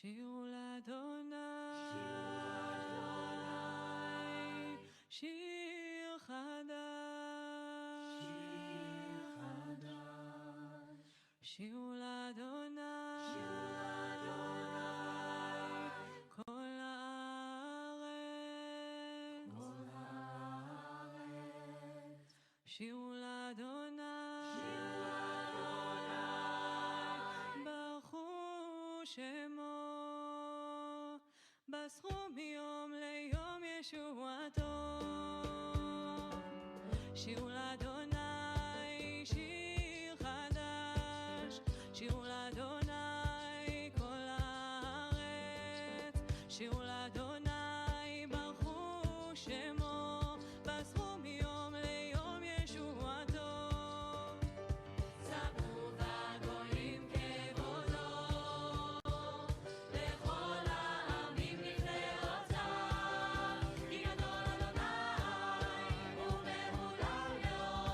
שירו לאדוני, שיר חדש, שירו לאדוני, כל הארץ, שירו לאדוני, ברכו שמו, בסכו מיום ליום ישועתו, שירו לאדוני, שיר חדש, שירו לאדוני, כל הארץ, שירו לאדוני, ברכו שמו, בסכו מיום ליום ישועתו, ספרו בגויים כבודו, לכל העמים לפני אוצר, כי גדול אדוני ומהולל מאוד,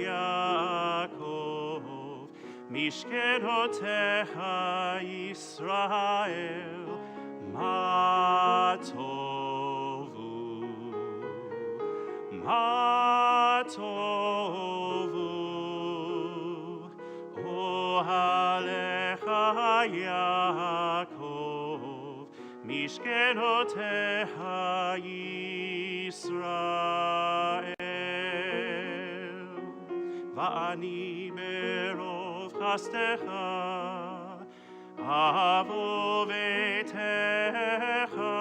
Yaakov, Mishkenotecha Yisrael, Ma tovu, Ma tovu, Ohalecha Yaakov, Mishkenotecha Yisrael. Va'ani berov chastecha, avo vetecha,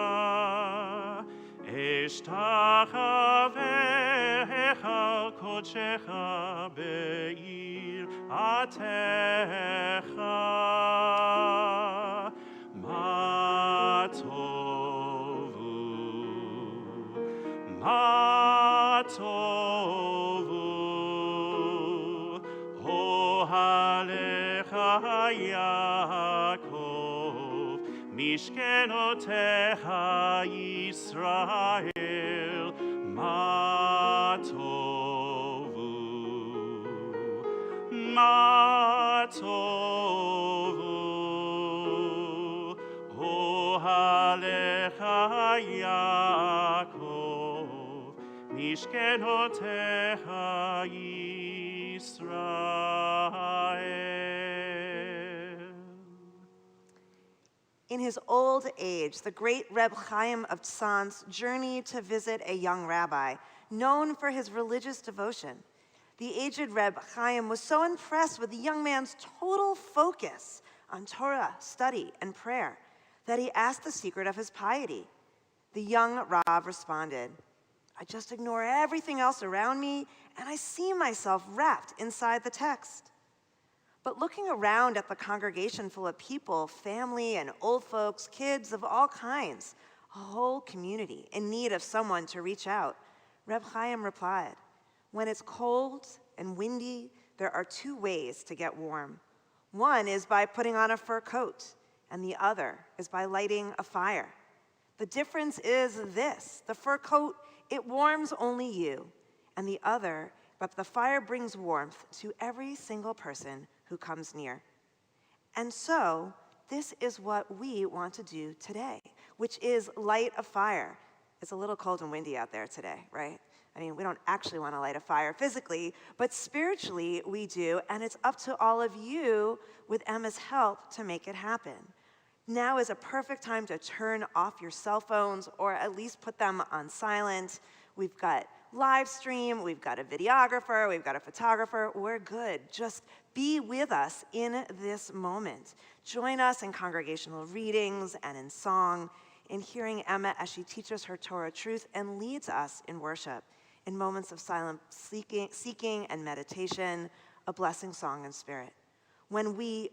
eshtachavecha kodshecha be'ir atecha. Ma tovu, Ma tovu, Ohalecha Yaakov, Mishkenotecha Yisrael, Ma tovu, Ma tovu, Ohalecha Yaakov, Mishkenotecha Yisrael. In his old age, the great Reb Chaim of Tzanz journeyed to visit a young rabbi known for his religious devotion. The aged Reb Chaim was so impressed with the young man's total focus on Torah, study, and prayer that he asked the secret of his piety. The young Rav responded, "I just ignore everything else around me, and I see myself wrapped inside the text." But looking around at the congregation full of people, family and old folks, kids of all kinds, a whole community in need of someone to reach out, Reb Chaim replied, "When it's cold and windy, there are two ways to get warm. One is by putting on a fur coat, and the other is by lighting a fire. The difference is this: the fur coat, it warms only you, and but the fire brings warmth to every single person who comes near." And so, this is what we want to do today, which is light a fire. It's a little cold and windy out there today, right? I mean, we don't actually want to light a fire physically, but spiritually we do, and it's up to all of you, with Emma's help, to make it happen. Now is a perfect time to turn off your cell phones, or at least put them on silent. We've got live stream, we've got a videographer, we've got a photographer. We're good. Just be with us in this moment. Join us in congregational readings and in song, in hearing Emma as she teaches her Torah truth and leads us in worship, in moments of silent seeking and meditation, a blessing song and spirit. When we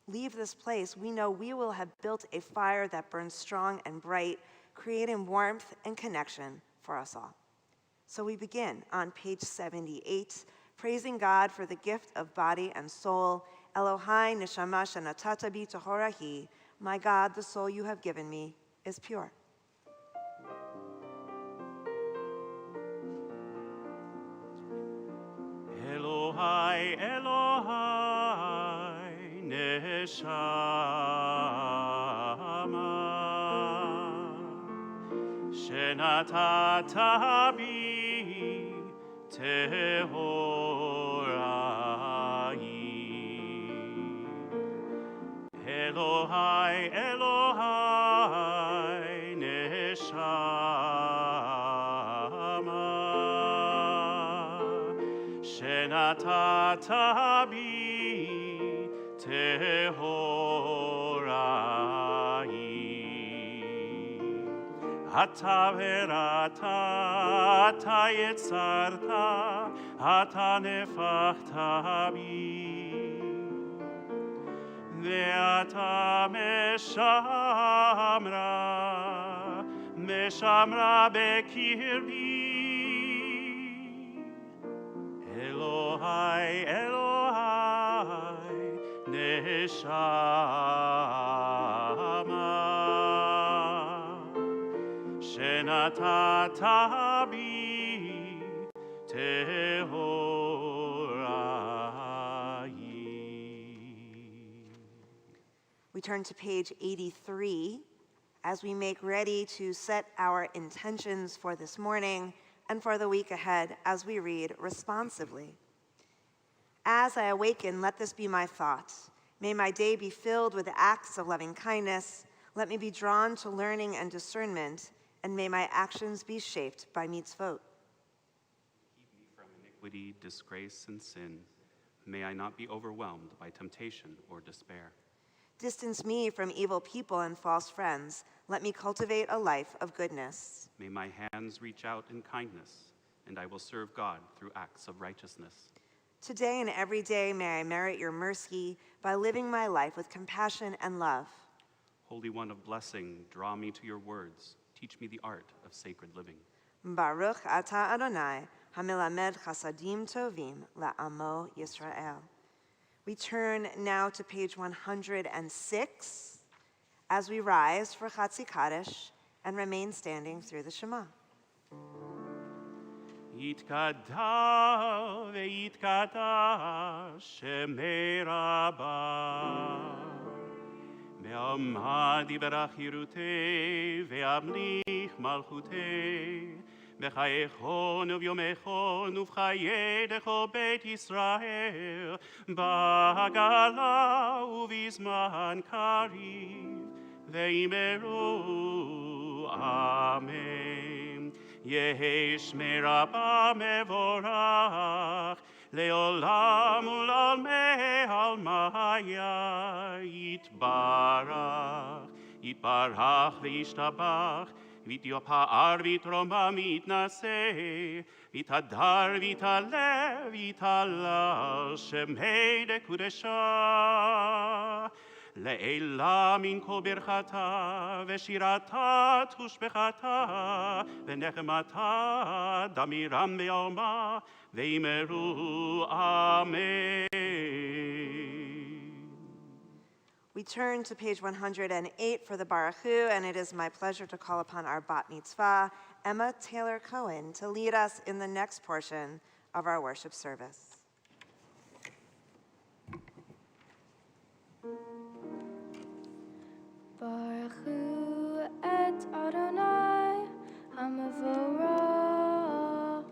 leave this place, we know we will have built a fire that burns strong and bright, creating warmth and connection for us all. So we begin on page 78, praising God for the gift of body and soul. Elohai neshama shenatata bi tahora hi. My God, the soul you have given me is pure. Elohai, Elohai, neshama, shenatata bi tehorai. Elohai, Elohai, neshama, shenatata bi tehorai. Ata verata, ata yetzarta, ata nefachta bi. Ve'ata meshamra bekirbi. Elohai, Elohai, neshama, shenatata bi teho. turn to page 83 as we make ready to set our intentions for this morning and for the week ahead as we read responsively. As I awaken, let this be my thought. May my day be filled with acts of loving kindness. Let me be drawn to learning and discernment, and may my actions be shaped by mitzvot. Keep me from iniquity, disgrace, and sin. May I not be overwhelmed by temptation or despair. Distance me from evil people and false friends. Let me cultivate a life of goodness. May my hands reach out in kindness, and I will serve God through acts of righteousness. Today and every day may I merit your mercy by living my life with compassion and love. Holy One of blessing, draw me to your words. Teach me the art of sacred living. Baruch atah Adonai, hamelamed chasadim tovim la'amo Yisrael. We turn now to page 106 as we rise for Chatzi Kaddish and remain standing through the Shema. Yitkada veyitkada shemei Rabbah. Ve'amad yivarach yirutei ve'amlich malchutei. V'chayechon uvyomechon uvchayedecho Beit Yisrael. Ba'agala uvizman kariv. Ve'imeru Amen. Yehi shmei Rabbah mevorach, leolam ulalmei almaya, yitbarach, yitbarach ve'yishtabach, v'yopa'ar v'yitroma mitnaseh, v'yitadar v'yitaleh v'yitalal, shemei dekudesha. Le'ela min kol birchata, ve'shirata tushbechata, ve'nechemata damiram ve'alma, ve'imeru Amen. We turn to page 108 for the Baraku, and it is my pleasure to call upon our bat mitzvah, Emma Taylor Cohen, to lead us in the next portion of our worship service. Baruch et Adonai Hamavorah.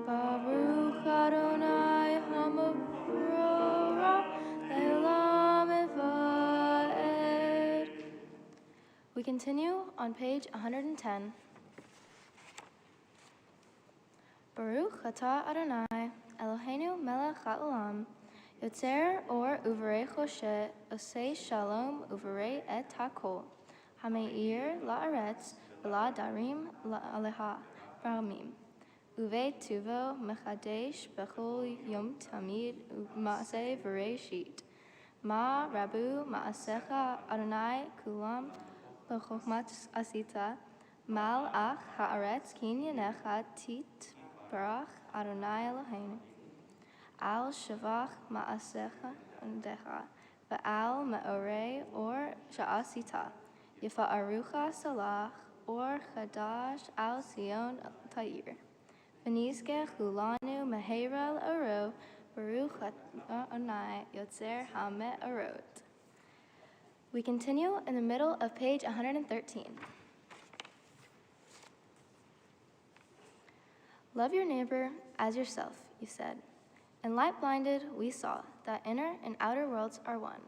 Baruch Adonai Hamavorah Le'olam Eved. We continue on page 110. Baruch atah Adonai Eloheinu melech ha'olam. Yotzer or uvarei choshet, osei shalom uvarei et hakol. Hameir la'aretz, v'la darim la'aleha ramim. Uve tuvo mechadesh bechol yom tamid ma'aseh v'reishit. Ma rabu ma'asecha Adonai kulam b'chokhmat asita. Mal ach ha'aretz kinyanecha tit barach Adonai Eloheinu. Al shavach ma'asecha undecha, va'al ma'orei or sha'asita, yifa arucha salach or chadash al sion ta'ir. V'nizke chulanu meheral aro, baruch Adonai yotzer ha'me'orot. We continue in the middle of page 113. Love your neighbor as yourself, you said. And light-blinded, we saw that inner and outer worlds are one,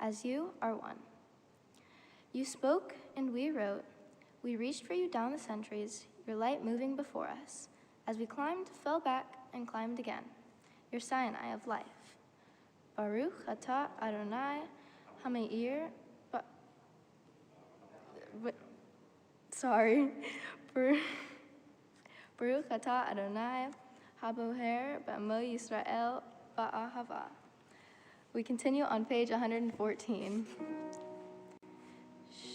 as you are one. You spoke and we wrote. We reached for you down the centuries, your light moving before us. As we climbed, fell back, and climbed again, your Sinai of life. Baruch atah Adonai Hameir. Baruch atah Adonai Haboher B'amo Yisrael Ba'ahava. We continue on page 114.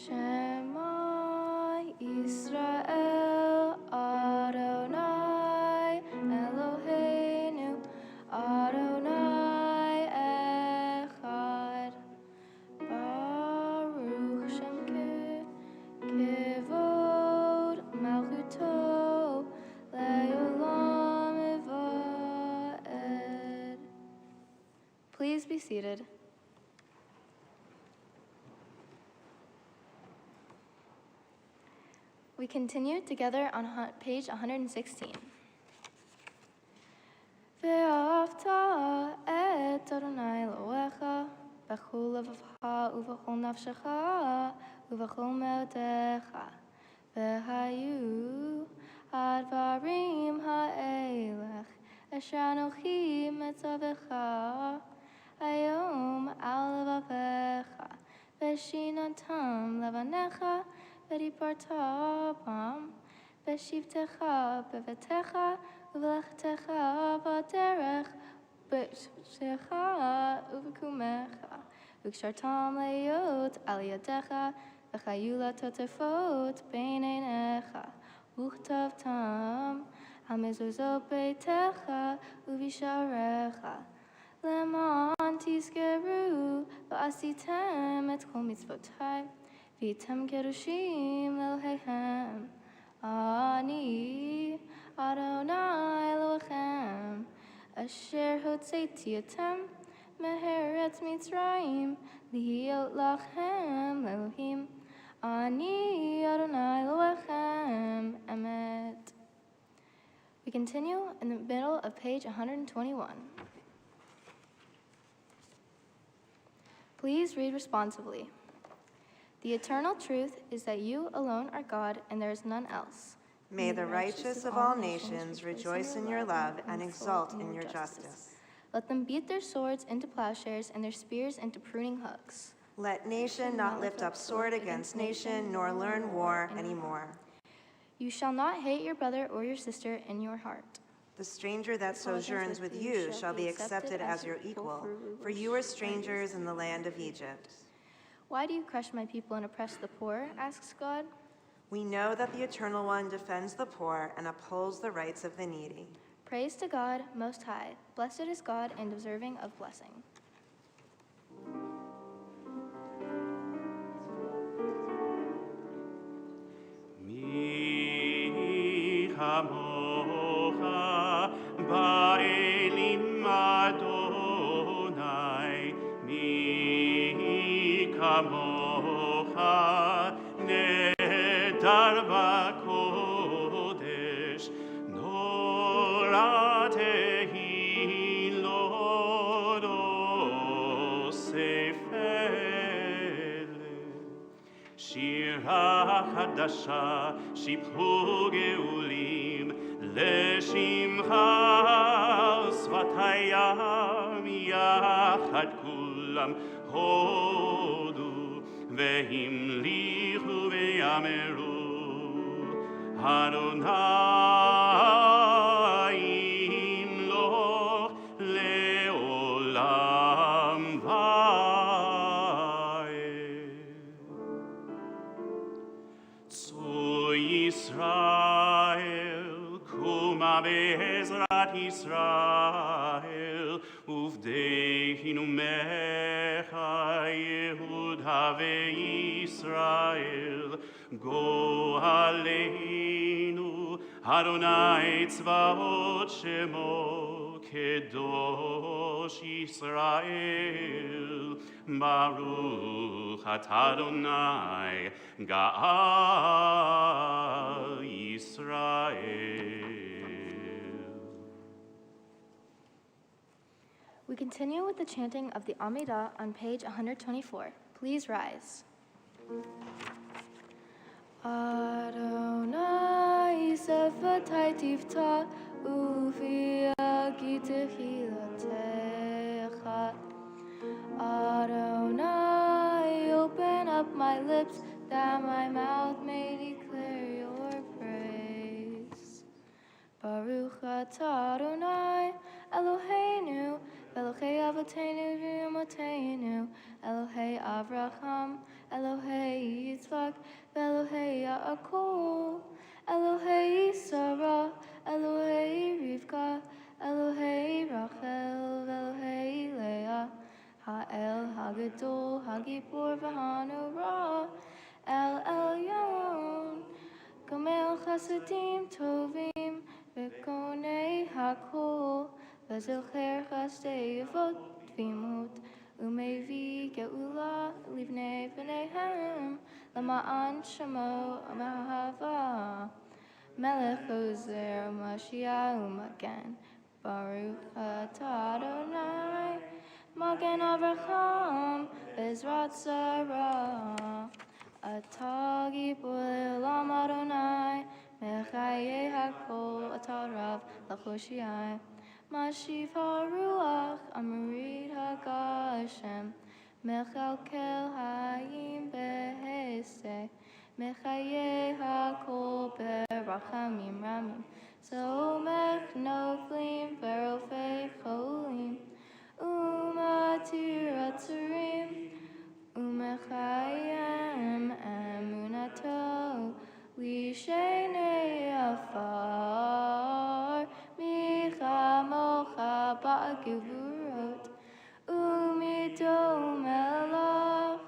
Shema Yisrael Adonai Eloheinu Adonai Echad. Baruch Shem Kevod Malchuto Le'olam Eved. Please be seated. We continue together on page 116. ואהבת את אדוני אלוהיך בכל לבבך ובכל נפשך ובכל מאודך. והיו הדברים האלה אשר אנוכי מצווך היום על לבביך, ושיננתם לבניך ודיברת בם, בשבתך בביתך ובלכתך בדרך, בשבתך ובקומך, וקשרתם להיות על ידיך, וחיו לטוטפות בין עיניך, וכתבתם על מזוזות ביתך ובשעריך, למען תזכרו ועשיתם את כל מצוותיי, והייתם קדושים לאלוהיהם. אני אדוני אלוהיכם, אשר הוצאתי אתם מארץ מצרים, להיות לכם לאלוהים. אני אדוני אלוהיכם, אמת. We continue in the middle of page 121. Please read responsibly. The eternal truth is that you alone are God and there is none else. May the righteous of all nations rejoice in your love and exult in your justice. Let them beat their swords into plowshares and their spears into pruning hooks. Let nation not lift up sword against nation, nor learn war anymore. You shall not hate your brother or your sister in your heart. The stranger that sojourns with you shall be accepted as your equal, for you are strangers in the land of Egypt. Why do you crush my people and oppress the poor? Asks God. We know that the Eternal One defends the poor and upholds the rights of the needy. Praise to God, Most High. Blessed is God and deserving of blessing. Mi hamocha ba'elim Adonai, mi kamocha nedar b'kodesh, nora tehi lo sefele. שירה חדשה, שיפחו גאולים, לשמך שפת הים, יחד כולם הודו, והמליכו ויאמרו, אדוני ימלוך לעולם ועד. צור ישראל, קומה בעזרת ישראל, ובדהינו ממך יהודה וישראל, גואלנו, אדוני צבאות שמו, קדוש ישראל. ברוך אתה אדוני, גאל ישראל. We continue with the chanting of the Amidah on page 124. Please rise. Adonai sefatai tifta ufi agi techilatecha. Adonai, open up my lips that my mouth may declare your praise. Baruch atah Adonai Eloheinu, Elohei Avotenu v'Imotenu, Elohei Avraham, Elohei Yitzchak, Elohei Yaakov, Elohei Sarah, Elohei Rivka, Elohei Rachel, Elohei Leah, Ha'el Hagadol, Hagibor v'Hanurah, El Elyon, Gomel Chasadim Tovim, V'konei Hakol, V'zocher Chasdei Yevot V'imut, Umevi Geula Livnei V'neihem, למען שמו ומאהבה. מלך עוזר ומשיע ומגן, ברוך אתה אדוני, מגן אברהם בעזרת שרה. אתה גיבור לעולם אדוני, מחיי הכל אתה רב לחושיי. משיב הרוח אמרית הגשם, מכלכל חיים בהסה, מחיי הכל ברחמים רמים. סומך נופלים ורופא חולים, ומתיר עצורים, ומחיים אמונתו לישני עפר. מי כמוך בגבורות, ומיתו מלך,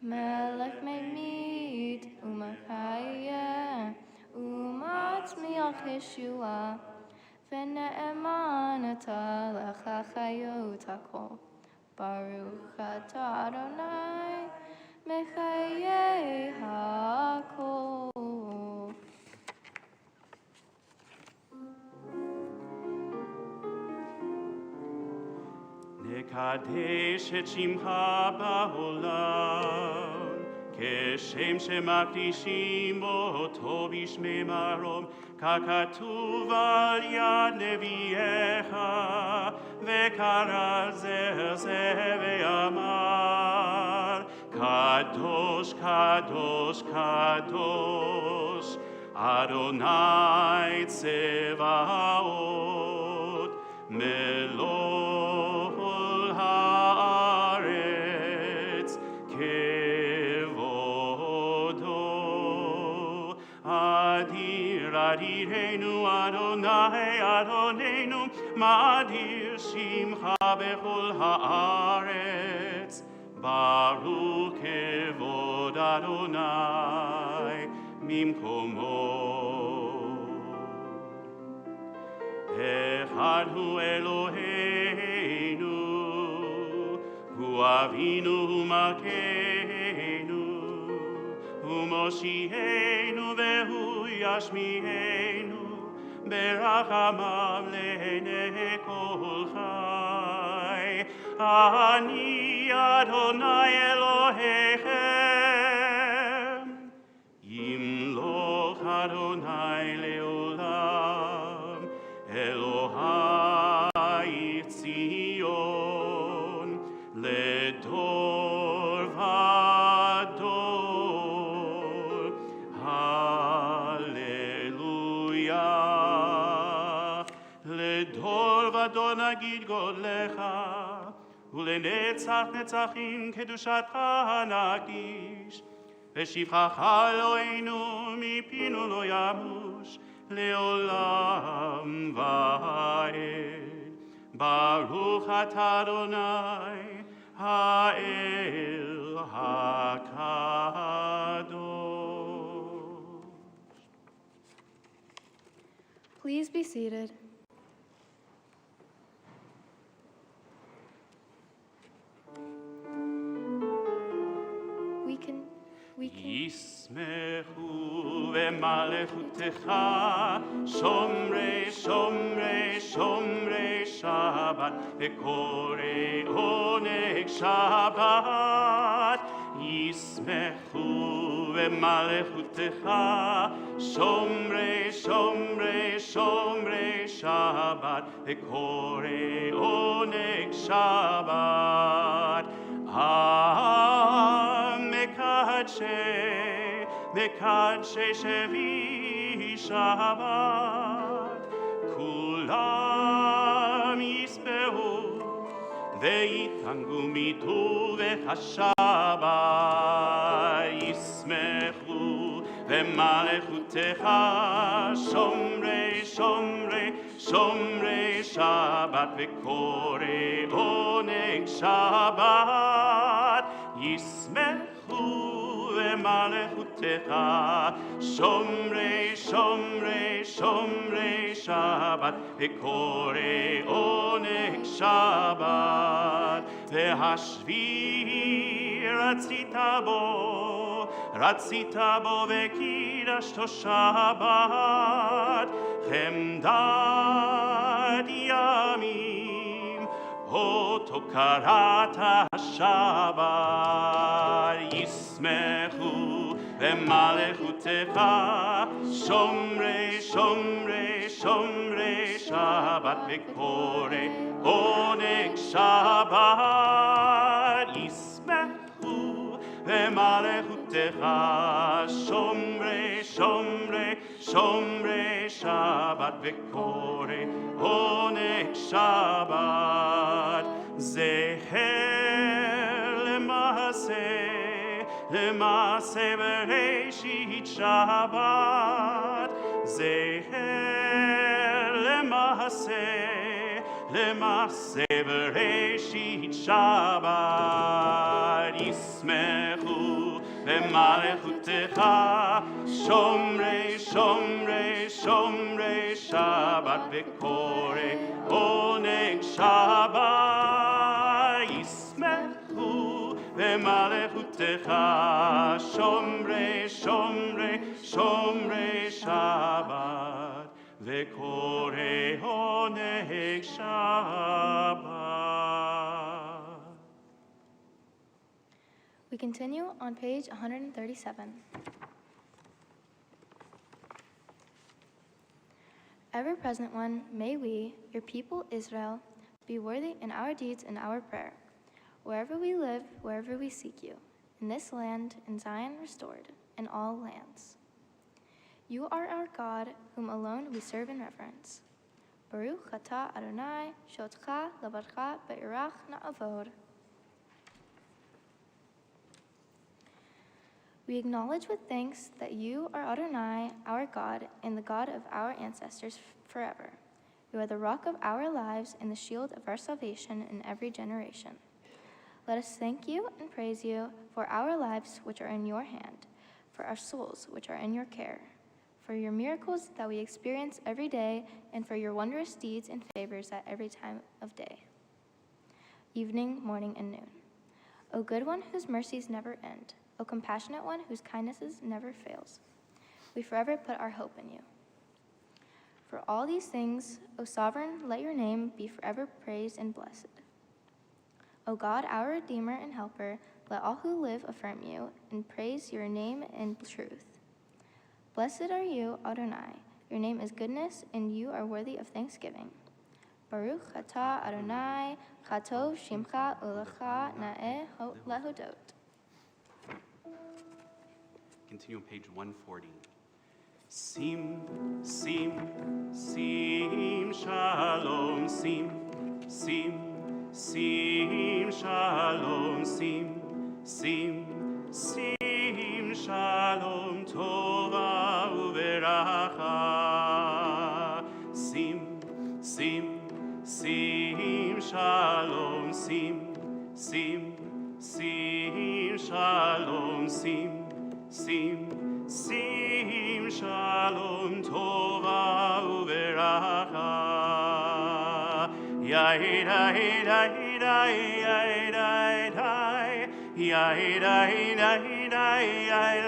מלך ממית ומחיה, ומצמיח ישועה, ונאמן אתה לך חיות הכל. ברוך אתה אדוני, מחיי הכל. נקדש את שמך בעולם, כשם שמקדישים אותו בשמי מרום, ככתוב על יד נביאך, וקרא זה ואמר, קדוש, קדוש, קדוש, אדוני צבאות, מלוא כל הארץ כבודו. אדיר אדירנו אדוני אדוננו, מאדיר שמך בכל הארץ. ברוך כבוד אדוני ממקומו. אחד הוא אלוהינו, הוא אבינו ומלכנו, הוא מושיענו והוא ישמיענו, ברחמיו לעיני כל חי. אני אדוני אלוהיכם, ימלוך אדוני לעולם, אלוהי ציון, לדור ודור. הללויה. לדור ודור נגיד גודלך, ולנצח נצחים קדושתך נקדיש. ושבחך אלוהינו מפינו לא ימוש, לעולם ועד. ברוך אתה אדוני, האל הקדוש. Please be seated. We can ישמחו במלכותך שומרי שומרי שומרי שבת וקוראי עונג שבת. ישמחו במלכותך שומרי שומרי שומרי שבת וקוראי עונג שבת. מקדשי שבי שבת, כולם יספרו ויתענגו מטובך השבת. ישמחו במלכותך שומרי שומרי שומרי שבת וקוראי עונג שבת. ישמחו במלכותך שומרי שומרי שומרי שבת וקוראי עונג שבת. והשביעי רצית בו רצית בו וקידשתו שבת, חמדת ימים, אותו קראת השבת, ישמחו במלכותך, שומרי שומרי שומרי שבת וקורא עונג שבת, ישמחו במלכותך, שומרי שומרי שומרי שבת וקורא עונג שבת, זכר למעשה בראשית שבת, זכר למעשה בראשית שבת, ישמחו במלכותך, שומרי שומרי שומרי שבת וקורא עונג שבת, ישמחו במלכותך, שומרי שומרי שומרי שבת וקורא עונג שבת. We continue on page 137. Ever-present one, may we, your people Israel, be worthy in our deeds and our prayer, wherever we live, wherever we seek you, in this land, in Zion restored, in all lands. You are our God, whom alone we serve in reverence. Baruch atah Adonai, shotcha levarcha be'irach na'avod. We acknowledge with thanks that you are Adonai, our God, and the God of our ancestors forever. You are the rock of our lives and the shield of our salvation in every generation. Let us thank you and praise you for our lives which are in your hand, for our souls which are in your care, for your miracles that we experience every day, and for your wondrous deeds and favors at every time of day, evening, morning, and noon. O good one whose mercies never end, O compassionate one whose kindnesses never fails, we forever put our hope in you. For all these things, O sovereign, let your name be forever praised and blessed. O God, our Redeemer and Helper, let all who live affirm you and praise your name in truth. Blessed are you, Adonai. Your name is goodness, and you are worthy of thanksgiving. Baruch atah Adonai, chatov shimcha ulecha na'eh lehodot. Continue on page 140. שים, שים, שים שלום, שים, שים, שים שלום, שים, שים, שים שלום, טובה וברכה. שים, שים, שים שלום, שים, שים, שים שלום, שים, שים, שים שלום טובה וברכה. יאי די די די יאי די די יאי די די די יאי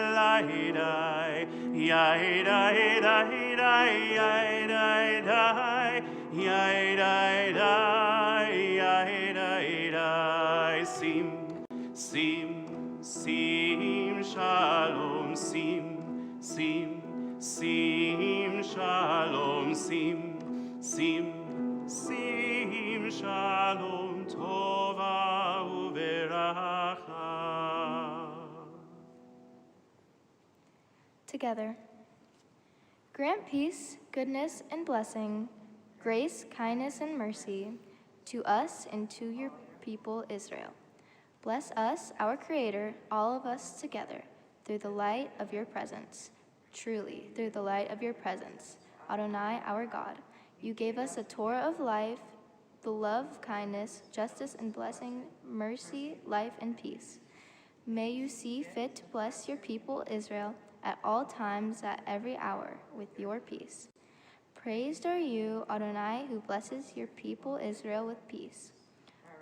די יאי די די די יאי די די יאי די די יאי די די שים שים שים שלום שים שים שים שלום שים שים שים שלום טובה וברכה. Together. Grant peace, goodness, and blessing, grace, kindness, and mercy to us and to your people Israel. Bless us, our Creator, all of us together, through the light of your presence. Truly, through the light of your presence, Adonai, our God, you gave us a Torah of life, the love, kindness, justice, and blessing, mercy, life, and peace. May you see fit to bless your people Israel at all times, at every hour, with your peace. Praised are you, Adonai, who blesses your people Israel with peace.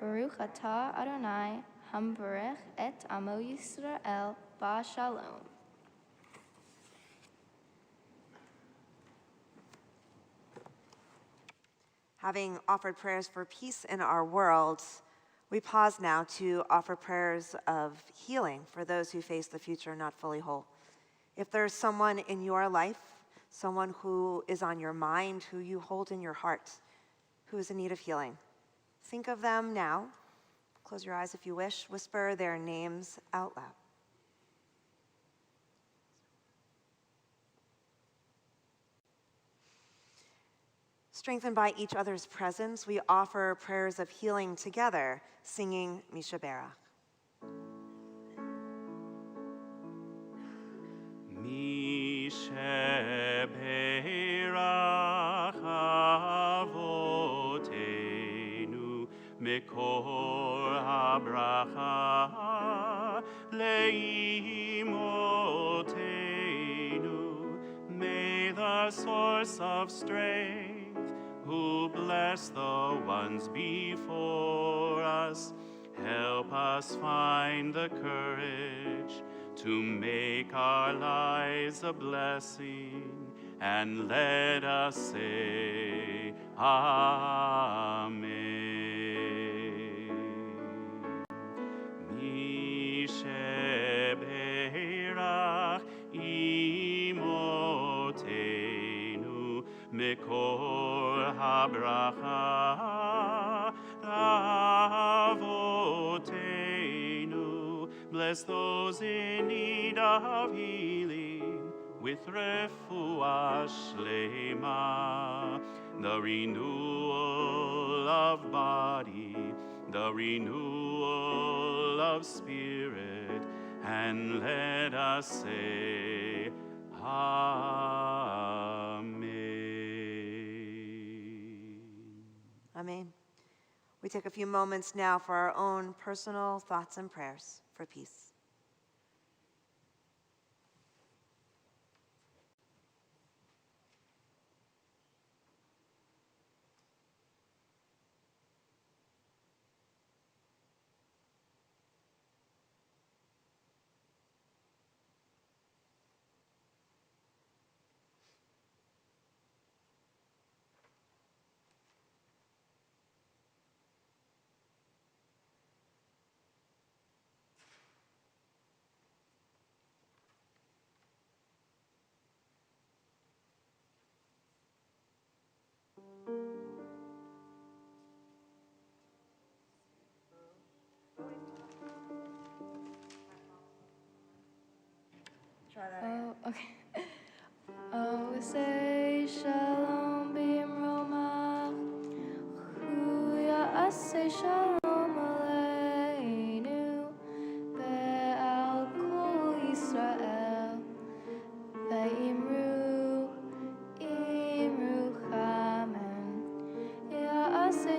Baruch atah Adonai, hambarech et amo Yisrael ba shalom. Having offered prayers for peace in our world, we pause now to offer prayers of healing for those who face the future not fully whole. If there's someone in your life, someone who is on your mind, who you hold in your heart, who is in need of healing, think of them now. Close your eyes if you wish. Whisper their names out loud. Strengthened by each other's presence, we offer prayers of healing together, singing Mishaberach. Mishaberach avotenu mekor habracha leimotenu. May the source of strength, who bless the ones before us, help us find the courage to make our lives a blessing, and let us say, Amen. Mishaberach imotenu mekor habracha avotenu. Bless those in need of healing with refuah shlema, the renewal of body, the renewal of spirit, and let us say, Amen. Amen. We take a few moments now for our own personal thoughts and prayers for peace. Oh, okay. Oh, say shalom b'mroma, huya say shalom aleinu, be'al kol Yisrael, ve'imru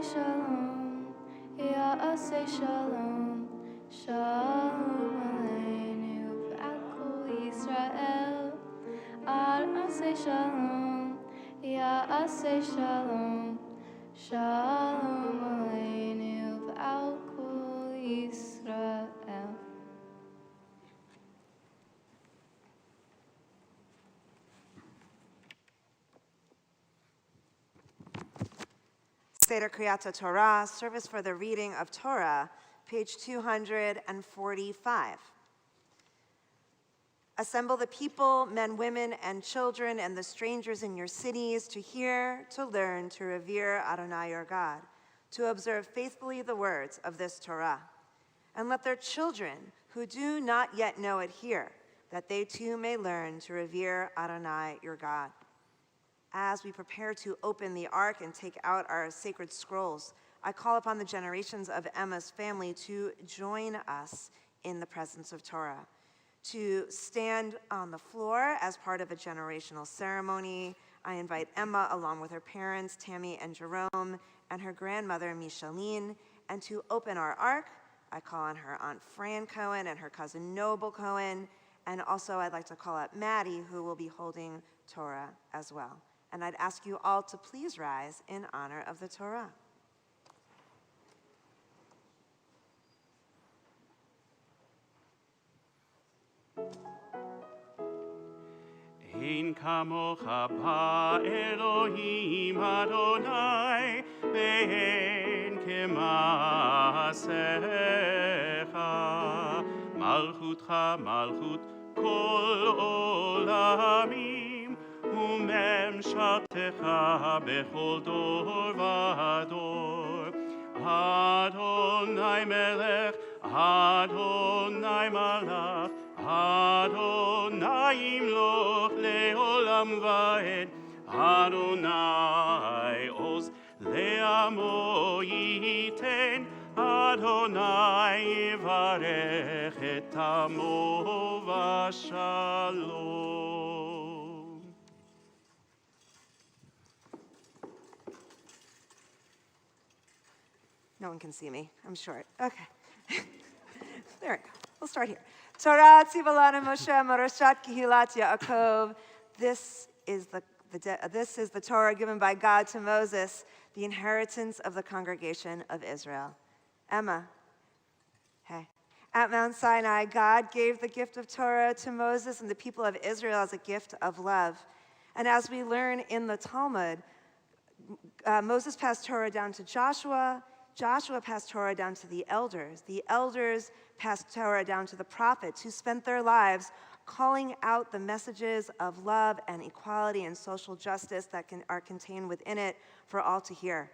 chamen, ya say shalom, shalom aleinu, ve'al kol Yisrael. Say shalom, ya say shalom, shalom aleinu v'al kol Yisrael. Seder Kriyat Torah, service for the reading of Torah, page 245. Assemble the people, men, women, and children, and the strangers in your cities to hear, to learn, to revere Adonai your God, to observe faithfully the words of this Torah. And let their children who do not yet know it hear, that they too may learn to revere Adonai your God. As we prepare to open the ark and take out our sacred scrolls, I call upon the generations of Emma's family to join us in the presence of Torah, to stand on the floor as part of a generational ceremony. I invite Emma, along with her parents, Tammy and Jerome, and her grandmother, Micheline, and to open our ark, I call on her Aunt Fran Cohen and her cousin Noble Cohen, and also I'd like to call up Maddie, who will be holding Torah as well. And I'd ask you all to please rise in honor of the Torah. Ein kamocha ba Elohim Adonai, ואין כמעשיך. מלכותך מלכות כל עולמים, וממשלתך בכל דור ודור. אדוני מלך, אדוני מלך, אדוני ימלוך לעולם ועד. אדוני עוז לעמו ייתן, אדוני יברך את עמו בשלום. No one can see me. I'm short. Okay. There we go. We'll start here. Torah tzivalanu Moshe Moroshat Kehilat Yaakov. This is the Torah given by God to Moses, the inheritance of the congregation of Israel. Emma. Hey. At Mount Sinai, God gave the gift of Torah to Moses and the people of Israel as a gift of love. And as we learn in the Talmud, Moses passed Torah down to Joshua. Joshua passed Torah down to the elders. The elders passed Torah down to the prophets, who spent their lives calling out the messages of love and equality and social justice that are contained within it for all to hear.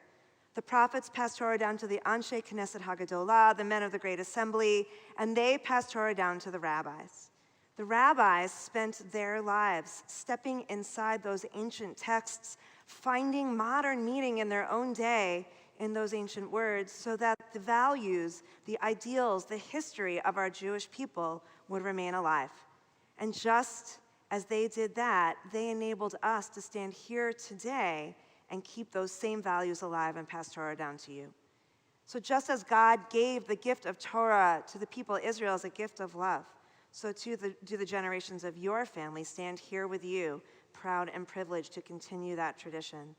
The prophets passed Torah down to the Anshe Knesset Hagadolah, the men of the Great Assembly, and they passed Torah down to the rabbis. The rabbis spent their lives stepping inside those ancient texts, finding modern meaning in their own day in those ancient words, so that the values, the ideals, the history of our Jewish people would remain alive. And just as they did that, they enabled us to stand here today and keep those same values alive and pass Torah down to you. So just as God gave the gift of Torah to the people of Israel as a gift of love, so too do the generations of your family stand here with you, proud and privileged to continue that tradition,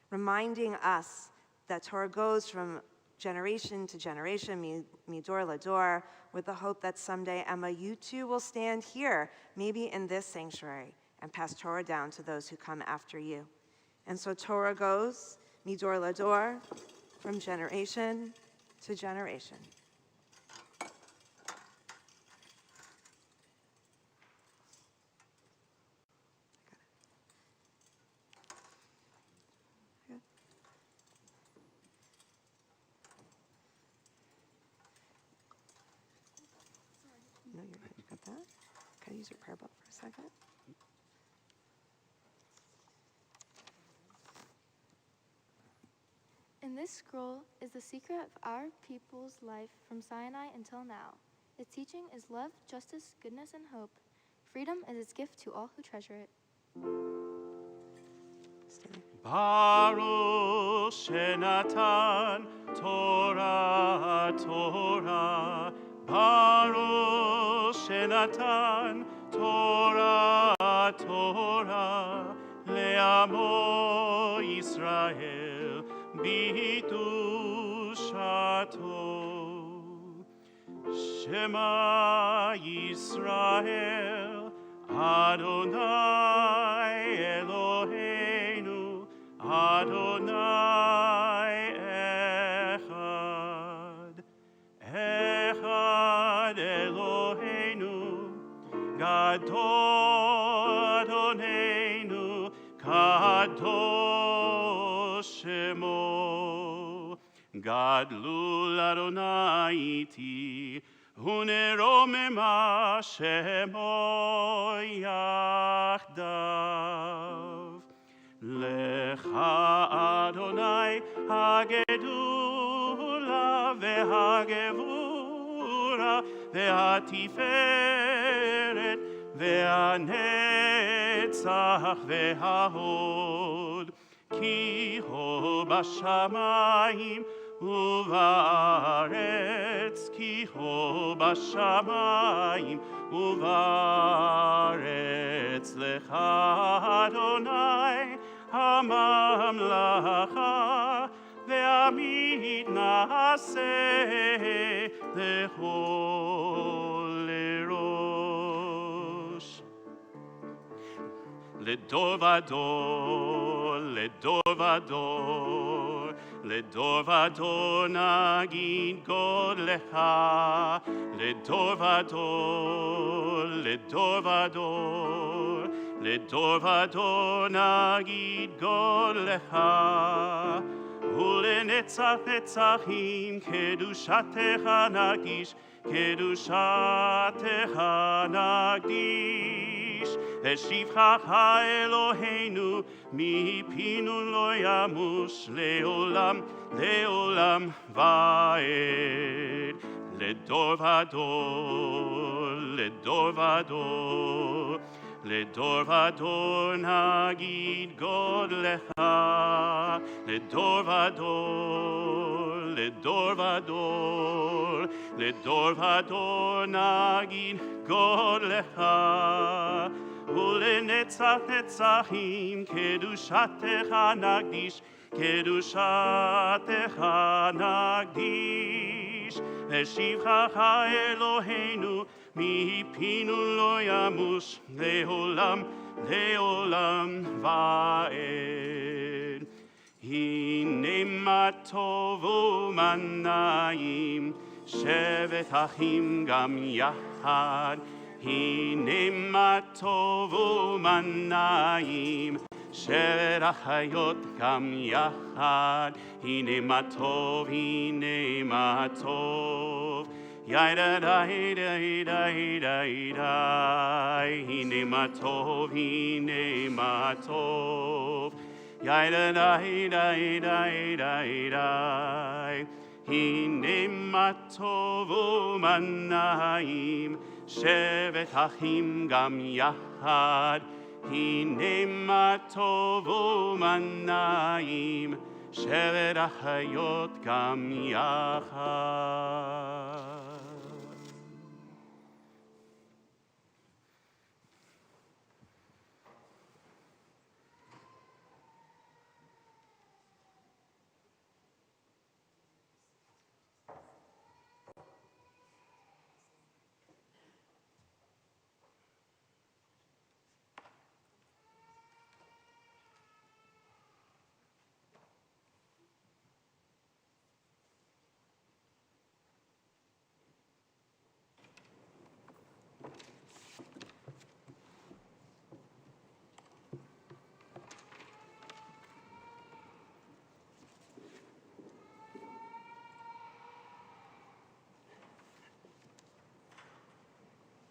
reminding us that Torah goes from generation to generation, midor lador, with the hope that someday, Emma, you too will stand here, maybe in this sanctuary, and pass Torah down to those who come after you. And so Torah goes, midor lador, from generation to generation. No, you're good. You got that? Can I use your prayer book for a second? In this scroll is the secret of our people's life from Sinai until now. Its teaching is love, justice, goodness, and hope. Freedom is its gift to all who treasure it. Baruch Shenatan Torah Torah. Baruch Shenatan Torah Torah Le'amo Yisrael B'Kedushato. Shema Yisrael Adonai Eloheinu Adonai Echad. Echad Eloheinu Gadol Adonenu Kadosh Shemo. Gadlul Adonai iti uneromema Shemo yachdav. Lecha Adonai hagedula vehagevura vehatiferet vehanetzach vehahod. Ki ho bashamayim uvaretz, ki ho bashamayim uvaretz. Lecha Adonai hamamlacha ve'amid na'aseh lechol lerosh. Ledor vador, ledor vador, לדור ודור נגיד גודלך, לדור ודור, לדור ודור, לדור ודור נגיד גודלך, ולנצח נצחים קדושתך נקדיש, קדושתך נקדיש. ושבחך אלוהינו מפינו לא ימוש לעולם, לעולם ועד. לדור ודור, לדור ודור, לדור ודור נגיד גודלך, לדור ודור, לדור ודור, לדור ודור נגיד גודלך, ולנצח נצחים קדושתך נקדיש, קדושתך נקדיש. ושבחך אלוהינו מפינו לא ימוש לעולם, לעולם ועד. הנה מה טוב ומה נעים, שבת אחים גם יחד. הנה מה טוב ומה נעים, שבת אחיות גם יחד. הנה מה טוב, הנה מה טוב. ידה די די די די די, הנה מה טוב, הנה מה טוב. ידה די די די די די, הנה מה טוב ומה נעים, שבת אחים גם יחד. הנה מה טוב ומה נעים, שבת אחיות גם יחד.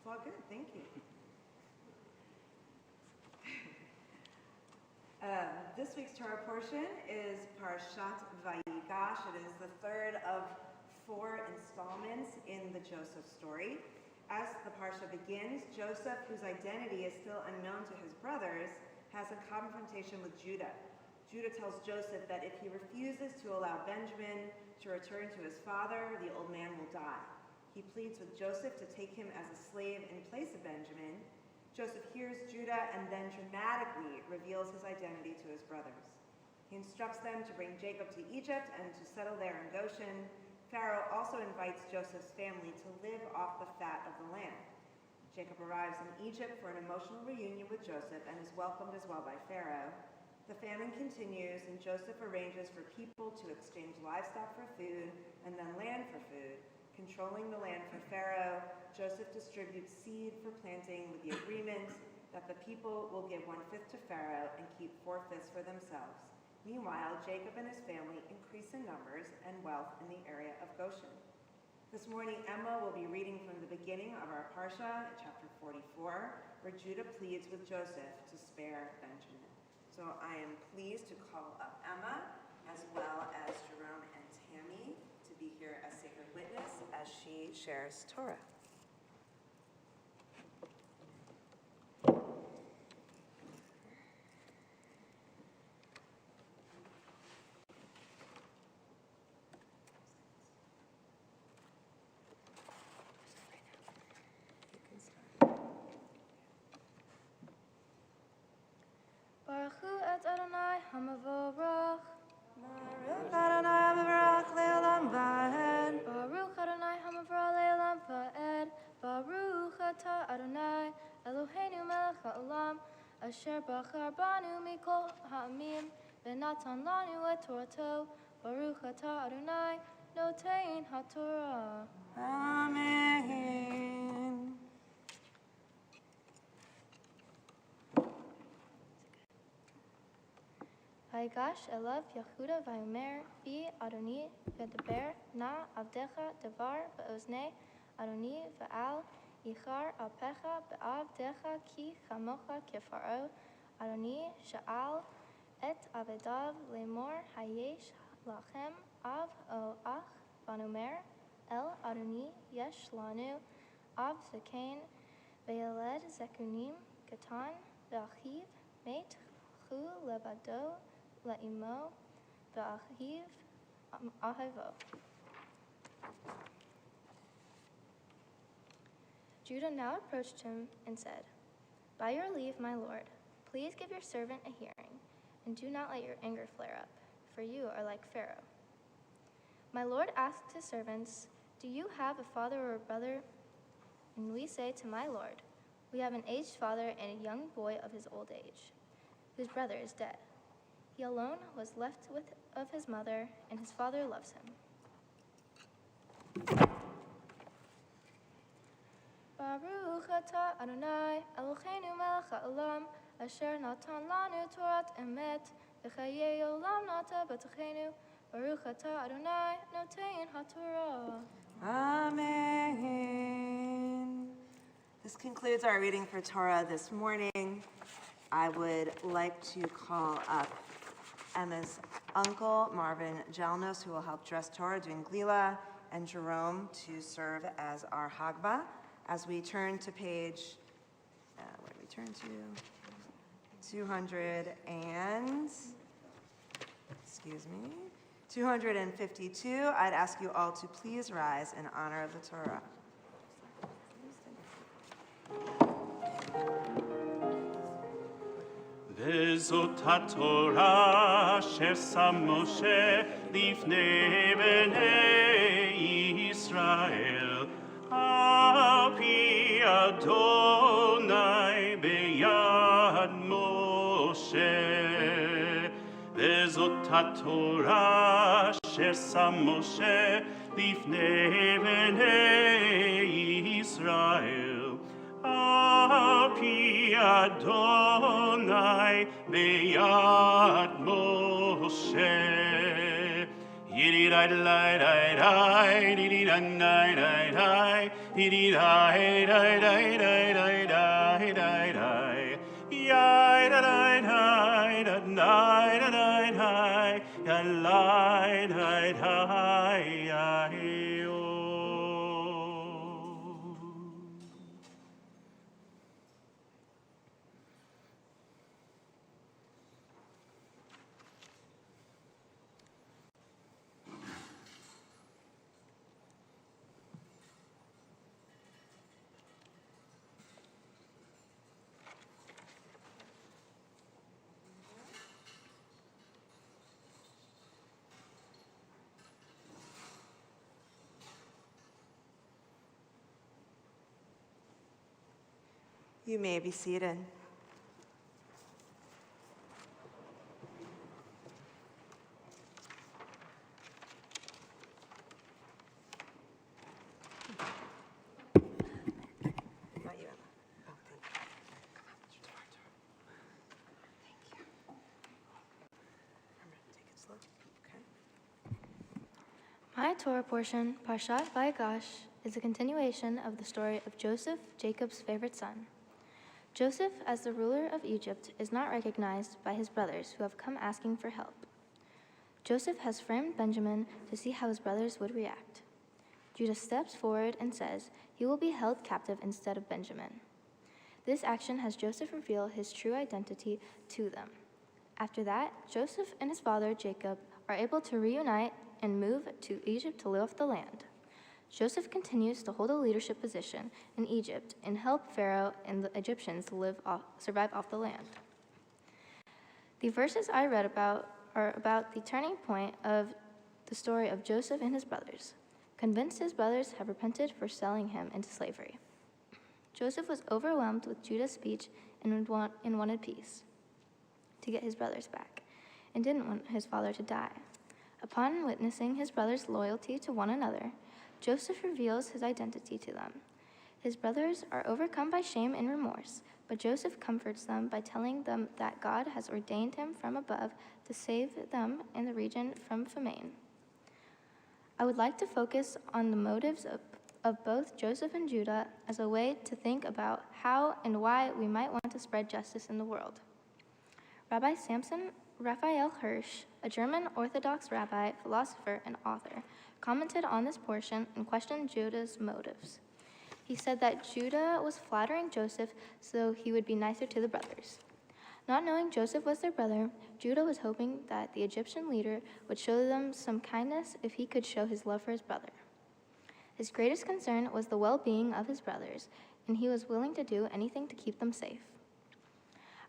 All good, thank you. This week's Torah portion is Parashat Vayigash. It is the third of 4 installments in the Joseph story. As the parsha begins, Joseph, whose identity is still unknown to his brothers, has a confrontation with Judah. Judah tells Joseph that if he refuses to allow Benjamin to return to his father, the old man will die. He pleads with Joseph to take him as a slave in place of Benjamin. Joseph hears Judah and then dramatically reveals his identity to his brothers. He instructs them to bring Jacob to Egypt and to settle there in Goshen. Pharaoh also invites Joseph's family to live off the fat of the land. Jacob arrives in Egypt for an emotional reunion with Joseph and is welcomed as well by Pharaoh. The famine continues, and Joseph arranges for people to exchange livestock for food and then land for food. Controlling the land for Pharaoh, Joseph distributes seed for planting with the agreement that the people will give 1/5 to Pharaoh and keep 4/5 for themselves. Meanwhile, Jacob and his family increase in numbers and wealth in the area of Goshen. This morning, Emma will be reading from the beginning of our Parsha, chapter 44, where Judah pleads with Joseph to spare Benjamin. So I am pleased to call up Emma, as well as Jerome and Tammy, to be here as sacred witness as she shares Torah. Baraku et Adonai Hamavorach. Baruch Adonai Baruch Le'olam Va'ed. Baruch Adonai Hamavorach Le'olam Va'ed. Baruch Atah Adonai Eloheinu Melech HaOlam Asher Bachar Banu Mikol Ha'amim V'natan Lanu et Torato Baruch atah Adonai, notein haTorah. Amen. Vayigash elav Yehuda vayomer bi Adoni v'deber na avdecha devar be'oznei Adoni ve'al yichar alpecha be'avdecha ki chamocha kefaro Adoni sha'al et avedav lemor hayesh lachem av o ach vanomer el Adoni yesh lanu av zekain ve'eled zekunim katan ve'achiv meit chu levado La'imo v'achiv ahivo. Judah now approached him and said, "By your leave, my lord, please give your servant a hearing, and do not let your anger flare up, for you are like Pharaoh." My lord asked his servants, "Do you have a father or a brother?" And we say to my lord, "We have an aged father and a young boy of his old age, whose brother is dead. He alone was left of his mother, and his father loves him." Baruch atah Adonai Eloheinu melech haolam, asher natan lanu Torat emet, v'chayei olam nata b'tochenu. Baruch atah Adonai notein haTorah. Amen. This concludes our reading for Torah this morning. I would like to call up Emma's uncle, Marvin Jalnos, who will help dress Torah doing Glila, and Jerome to serve as our Hagba. As we turn to page, where do we turn to? 252. I'd ask you all to please rise in honor of the Torah. וזאת התורה אשר שם משה לפני בני ישראל, על פי אדוני ביד משה. וזאת התורה אשר שם משה לפני בני ישראל, על פי אדוני ביד משה. Yiddy-di-di-di-di-di, yiddy-di-di-di-di-di, yiddy-di-di-di-di-di, You may be seated. Not you, Emma. Oh, thank you. Thank you. Remember to take it slow. Okay. My Torah portion, Parshat Vayigash, is a continuation of the story of Joseph, Jacob's favorite son. Joseph, as the ruler of Egypt, is not recognized by his brothers who have come asking for help. Joseph has framed Benjamin to see how his brothers would react. Judah steps forward and says he will be held captive instead of Benjamin. This action has Joseph reveal his true identity to them. After that, Joseph and his father Jacob are able to reunite and move to Egypt to live off the land. Joseph continues to hold a leadership position in Egypt and help Pharaoh and the Egyptians survive off the land. The verses I read about are about the turning point of the story of Joseph and his brothers. Convinced his brothers have repented for selling him into slavery. Joseph was overwhelmed with Judah's speech and wanted peace to get his brothers back, and didn't want his father to die. Upon witnessing his brothers' loyalty to one another, Joseph reveals his identity to them. His brothers are overcome by shame and remorse, but Joseph comforts them by telling them that God has ordained him from above to save them in the region from famine. I would like to focus on the motives of both Joseph and Judah as a way to think about how and why we might want to spread justice in the world. Rabbi Samson Raphael Hirsch, a German Orthodox rabbi, philosopher, and author, commented on this portion and questioned Judah's motives. He said that Judah was flattering Joseph so he would be nicer to the brothers. Not knowing Joseph was their brother, Judah was hoping that the Egyptian leader would show them some kindness if he could show his love for his brother. His greatest concern was the well-being of his brothers, and he was willing to do anything to keep them safe.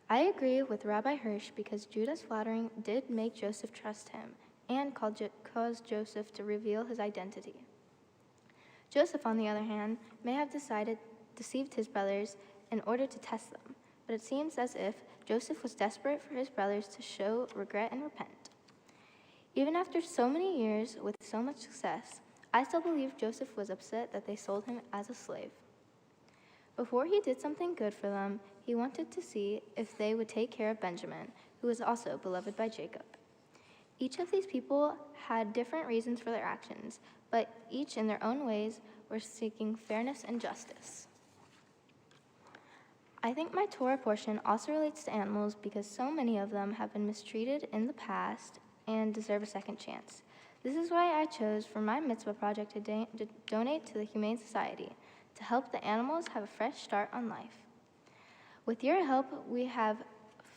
I agree with Rabbi Hirsch because Judah's flattering did make Joseph trust him and caused Joseph to reveal his identity. Joseph, on the other hand, may have deceived his brothers in order to test them, but it seems as if Joseph was desperate for his brothers to show regret and repent. Even after so many years with so much success, I still believe Joseph was upset that they sold him as a slave. Before he did something good for them, he wanted to see if they would take care of Benjamin, who was also beloved by Jacob. Each of these people had different reasons for their actions, but each in their own ways were seeking fairness and justice. I think my Torah portion also relates to animals because so many of them have been mistreated in the past and deserve a second chance. This is why I chose for my mitzvah project to donate to the Humane Society, to help the animals have a fresh start on life. With your help, we have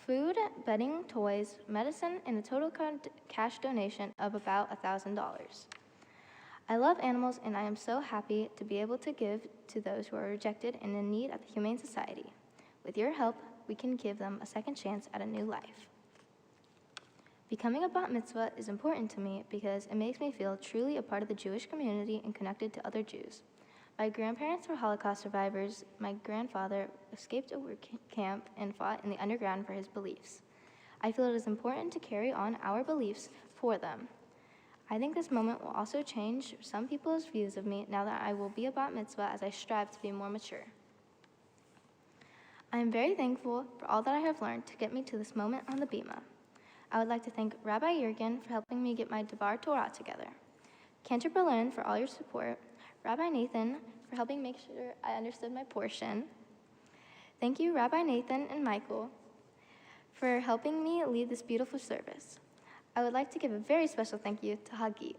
food, bedding, toys, medicine, and a total cash donation of about $1,000. I love animals, and I am so happy to be able to give to those who are rejected and in need at the Humane Society. With your help, we can give them a second chance at a new life. Becoming a bat mitzvah is important to me because it makes me feel truly a part of the Jewish community and connected to other Jews. My grandparents were Holocaust survivors. My grandfather escaped a work camp and fought in the underground for his beliefs. I feel it is important to carry on our beliefs for them. I think this moment will also change some people's views of me now that I will be a bat mitzvah as I strive to be more mature. I am very thankful for all that I have learned to get me to this moment on the Bima. I would like to thank Rabbi Jurgen for helping me get my Devar Torah together, Cantor Berlin for all your support, Rabbi Nathan for helping make sure I understood my portion. Thank you, Rabbi Nathan and Michael, for helping me lead this beautiful service. I would like to give a very special thank you to Hagit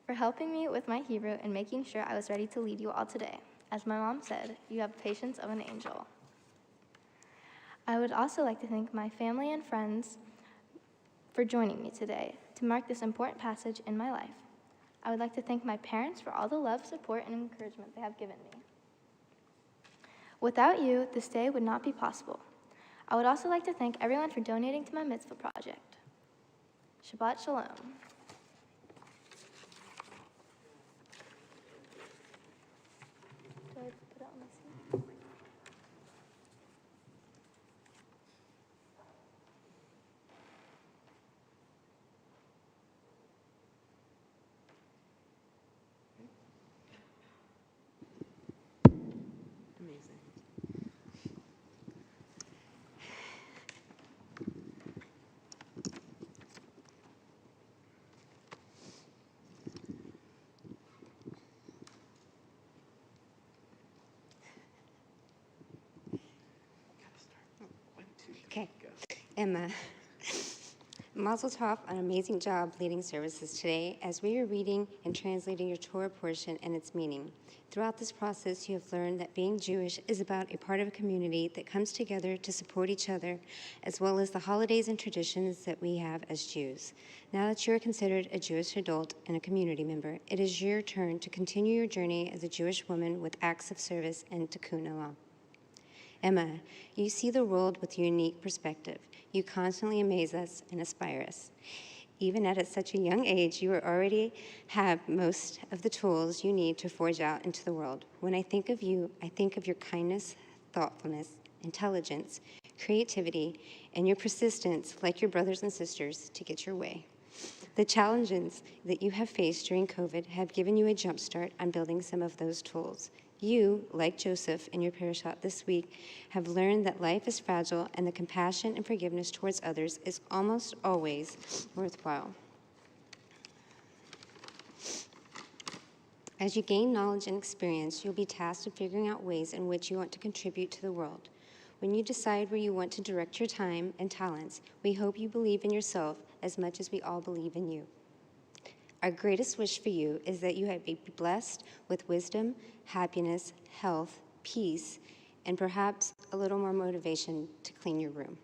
for helping me with my Hebrew and making sure I was ready to lead you all today. As my mom said, you have the patience of an angel. I would also like to thank my family and friends for joining me today to mark this important passage in my life. I would like to thank my parents for all the love, support, and encouragement they have given me. Without you, this day would not be possible. I would also like to thank everyone for donating to my mitzvah project. Shabbat Shalom. Do I put it on my seat? Amazing. Okay, Emma. Mazel tov, an amazing job leading services today as we are reading and translating your Torah portion and its meaning. Throughout this process, you have learned that being Jewish is about a part of a community that comes together to support each other, as well as the holidays and traditions that we have as Jews. Now that you are considered a Jewish adult and a community member, it is your turn to continue your journey as a Jewish woman with acts of service and tikkun olam. Emma, you see the world with a unique perspective. You constantly amaze us and inspire us. Even at such a young age, you already have most of the tools you need to forge out into the world. When I think of you, I think of your kindness, thoughtfulness, intelligence, creativity, and your persistence, like your brothers and sisters, to get your way. The challenges that you have faced during COVID have given you a jump start on building some of those tools. You, like Joseph in your parashah this week, have learned that life is fragile and the compassion and forgiveness towards others is almost always worthwhile. As you gain knowledge and experience, you'll be tasked with figuring out ways in which you want to contribute to the world. When you decide where you want to direct your time and talents, we hope you believe in yourself as much as we all believe in you. Our greatest wish for you is that you be blessed with wisdom, happiness, health, peace, and perhaps a little more motivation to clean your room.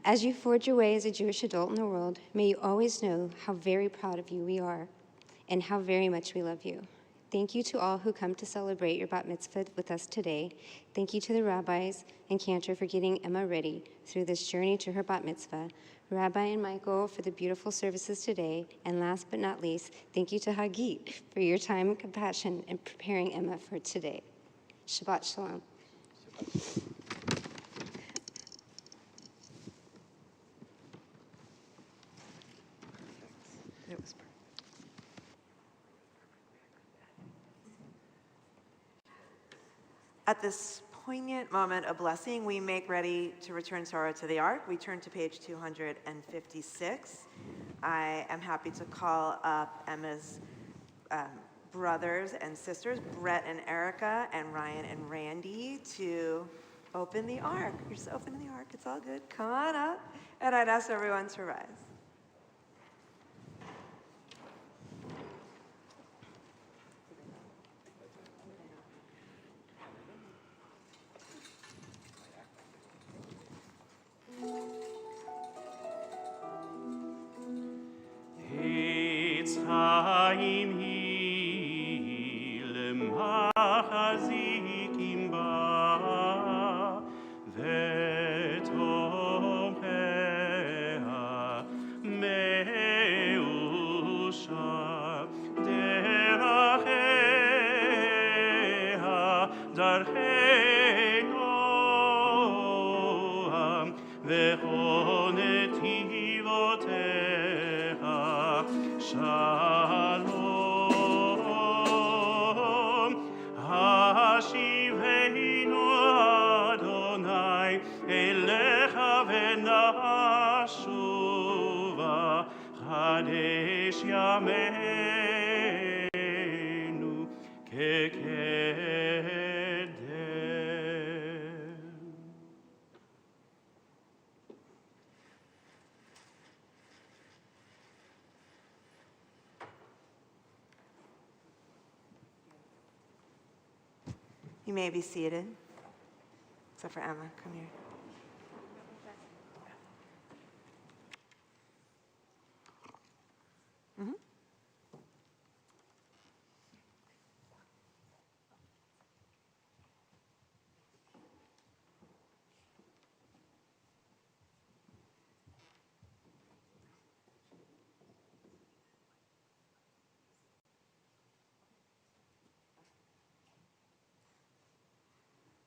As you forge your way as a Jewish adult in the world, may you always know how very proud of you we are and how very much we love you. Thank you to all who come to celebrate your bat mitzvah with us today. Thank you to the rabbis and Cantor for getting Emma ready through this journey to her bat mitzvah, Rabbi and Michael for the beautiful services today, and last but not least, thank you to Hagit for your time and compassion in preparing Emma for today. Shabbat Shalom. It was perfect. At this poignant moment of blessing, we make ready to return sorrow to the ark. We turn to page 256. I am happy to call up Emma's brothers and sisters, Brett and Erica, and Ryan and Randy, to open the ark. You're just opening the ark. It's all good. Come on up. And I'd ask everyone to rise. Chaim hi lemachazikim ba v'tomea meusha deracheha darchei noam v'chonetivoteh Shalom, Hashiveinu Adonai, Elecha v'nashuva, Chadesh yameinu kekedem. You may be seated, except for Emma. Come here.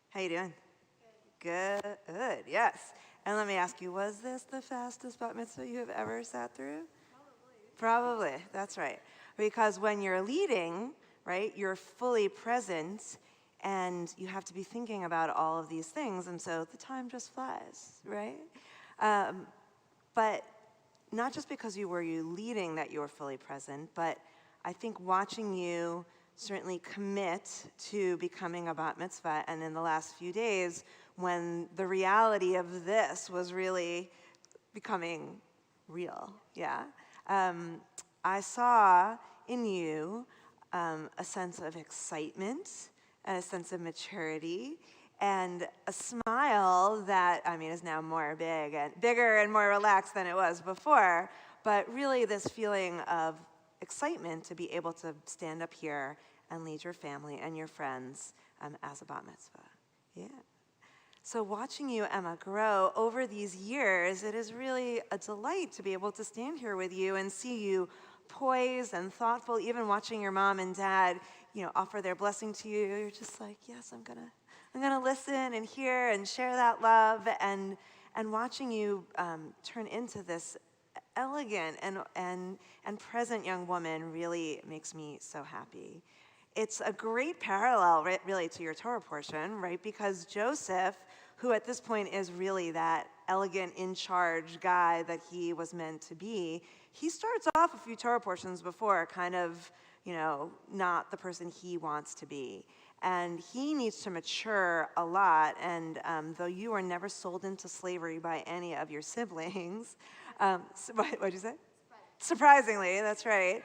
How you doing? Good. Good, yes. And let me ask you, was this the fastest bat mitzvah you have ever sat through? Probably, that's right. Because when you're leading, right, you're fully present and you have to be thinking about all of these things, and so the time just flies, right? But not just because you were leading that you were fully present, but I think watching you certainly commit to becoming a bat mitzvah, and in the last few days, when the reality of this was really becoming real, yeah, I saw in you a sense of excitement and a sense of maturity and a smile that, I mean, is now bigger and more relaxed than it was before, but really this feeling of excitement to be able to stand up here and lead your family and your friends as a bat mitzvah. Yeah. So watching you, Emma, grow over these years, it is really a delight to be able to stand here with you and see you poised and thoughtful, even watching your mom and dad, offer their blessing to you. You're just like, yes, I'm gonna listen and hear and share that love, and watching you turn into this elegant and present young woman really makes me so happy. It's a great parallel, really, to your Torah portion, right? Because Joseph, who at this point is really that elegant, in-charge guy that he was meant to be, he starts off a few Torah portions before kind of, not the person he wants to be. And he needs to mature a lot, and though you are never sold into slavery by any of your siblings, what'd you say? Surprisingly, that's right.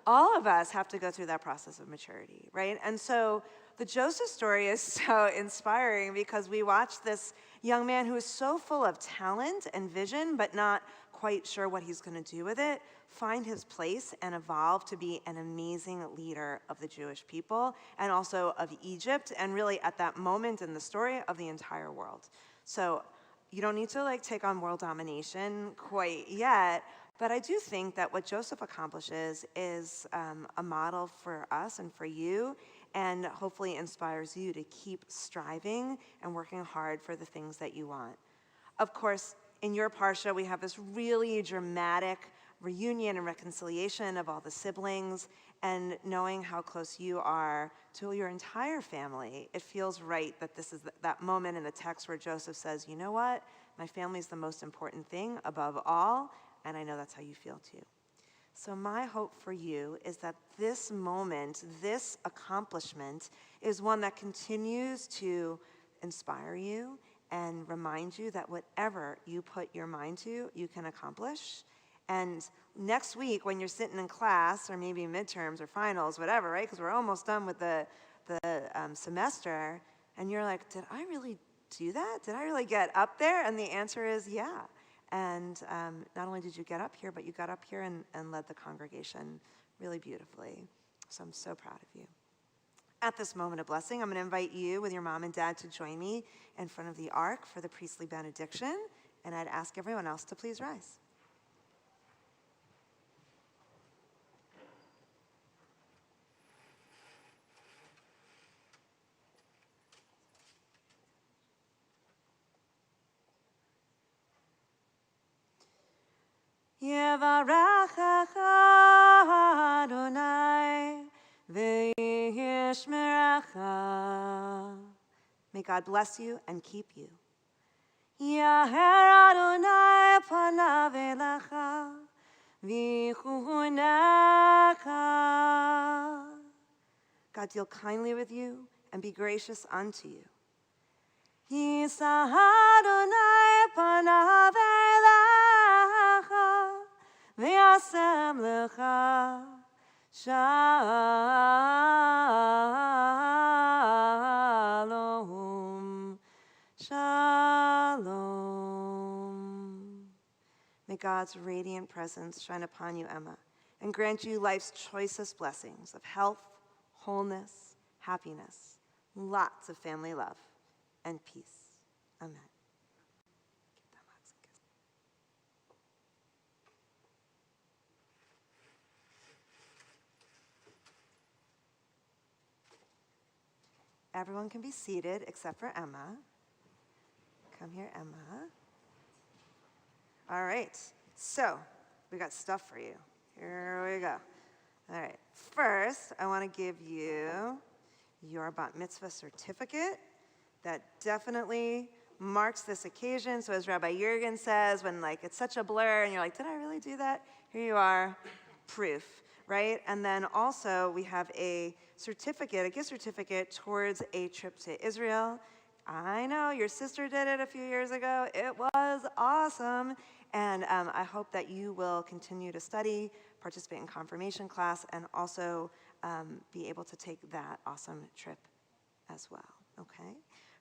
All of us have to go through that process of maturity, right? And so the Joseph story is so inspiring because we watch this young man who is so full of talent and vision, but not quite sure what he's going to do with it, find his place and evolve to be an amazing leader of the Jewish people and also of Egypt, and really at that moment in the story of the entire world. So you don't need to take on world domination quite yet, but I do think that what Joseph accomplishes is a model for us and for you, and hopefully inspires you to keep striving and working hard for the things that you want. Of course, in your Parsha, we have this really dramatic reunion and reconciliation of all the siblings, and knowing how close you are to your entire family, it feels right that this is that moment in the text where Joseph says, you know what? My family is the most important thing above all, and I know that's how you feel too. So my hope for you is that this moment, this accomplishment, is one that continues to inspire you and remind you that whatever you put your mind to, you can accomplish. And next week, when you're sitting in class, or maybe midterms or finals, whatever, right? Because we're almost done with the semester, and you're like, did I really do that? Did I really get up there? And the answer is yeah. And not only did you get up here, but you got up here and led the congregation really beautifully. So I'm so proud of you. At this moment of blessing, I'm going to invite you with your mom and dad to join me in front of the ark for the priestly benediction, and I'd ask everyone else to please rise. Yevarechecha Adonai v'yishmerecha. May God bless you and keep you. Yaher Adonai panav elecha v'chunecha. God deal kindly with you and be gracious unto you. Yisa Adonai panav elecha v'yasem lecha shalom. Shalom. May God's radiant presence shine upon you, Emma, and grant you life's choicest blessings of health, wholeness, happiness, lots of family love, and peace. Amen. Everyone can be seated except for Emma. Come here, Emma. All right, so we got stuff for you. Here we go. All right, first, I want to give you your Bat Mitzvah Certificate. That definitely marks this occasion. So as Rabbi Jurgen says, when it's such a blur and you're like, did I really do that? Here you are, proof, right? And then also we have a certificate, a gift certificate towards a trip to Israel. I know, your sister did it a few years ago. It was awesome. And I hope that you will continue to study, participate in confirmation class, and also be able to take that awesome trip as well, okay?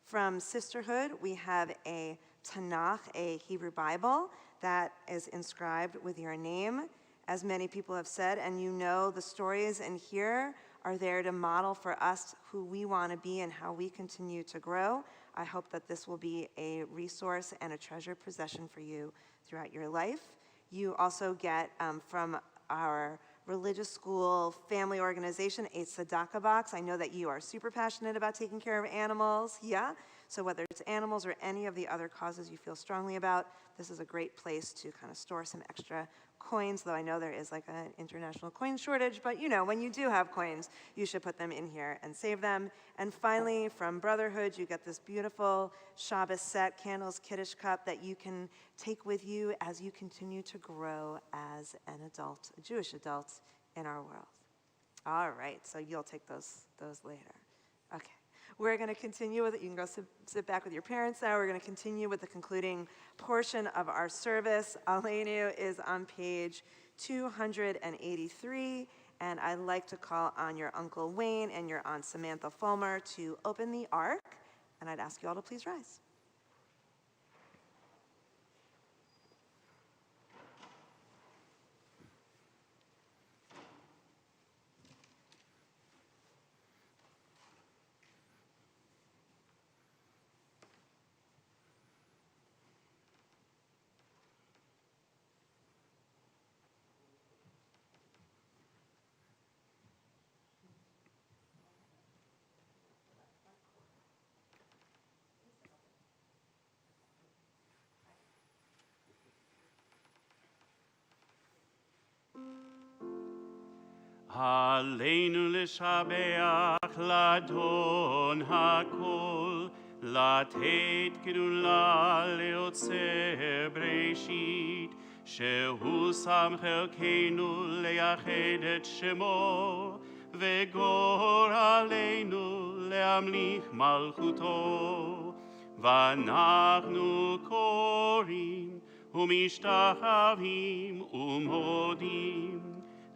From Sisterhood, we have a Tanakh, a Hebrew Bible, that is inscribed with your name. As many people have said, and you know, the stories in here are there to model for us who we want to be and how we continue to grow. I hope that this will be a resource and a treasured possession for you throughout your life. You also get from our religious school family organization a tzedakah box. I know that you are super passionate about taking care of animals, yeah? So whether it's animals or any of the other causes you feel strongly about, this is a great place to kind of store some extra coins, though I know there is like an international coin shortage, but you know, when you do have coins, you should put them in here and save them. And finally, from Brotherhood, you get this beautiful Shabbos set, candles, Kiddush cup that you can take with you as you continue to grow as an adult, a Jewish adult in our world. All right, so you'll take those later. Okay. We're going to continue with it. You can go sit back with your parents now. We're going to continue with the concluding portion of our service. Aleinu is on page 283, and I'd like to call on your Uncle Wayne and your Aunt Samantha Fulmer to open the ark, and I'd ask you all to please rise. עלינו לשבח לאדון הכל, לתת גדולה ליוצר בראשית, שהוא שם חלקנו לייחד את שמו, וגורלנו להמליך מלכותו. ואנחנו קוראים ומשתחווים ומודים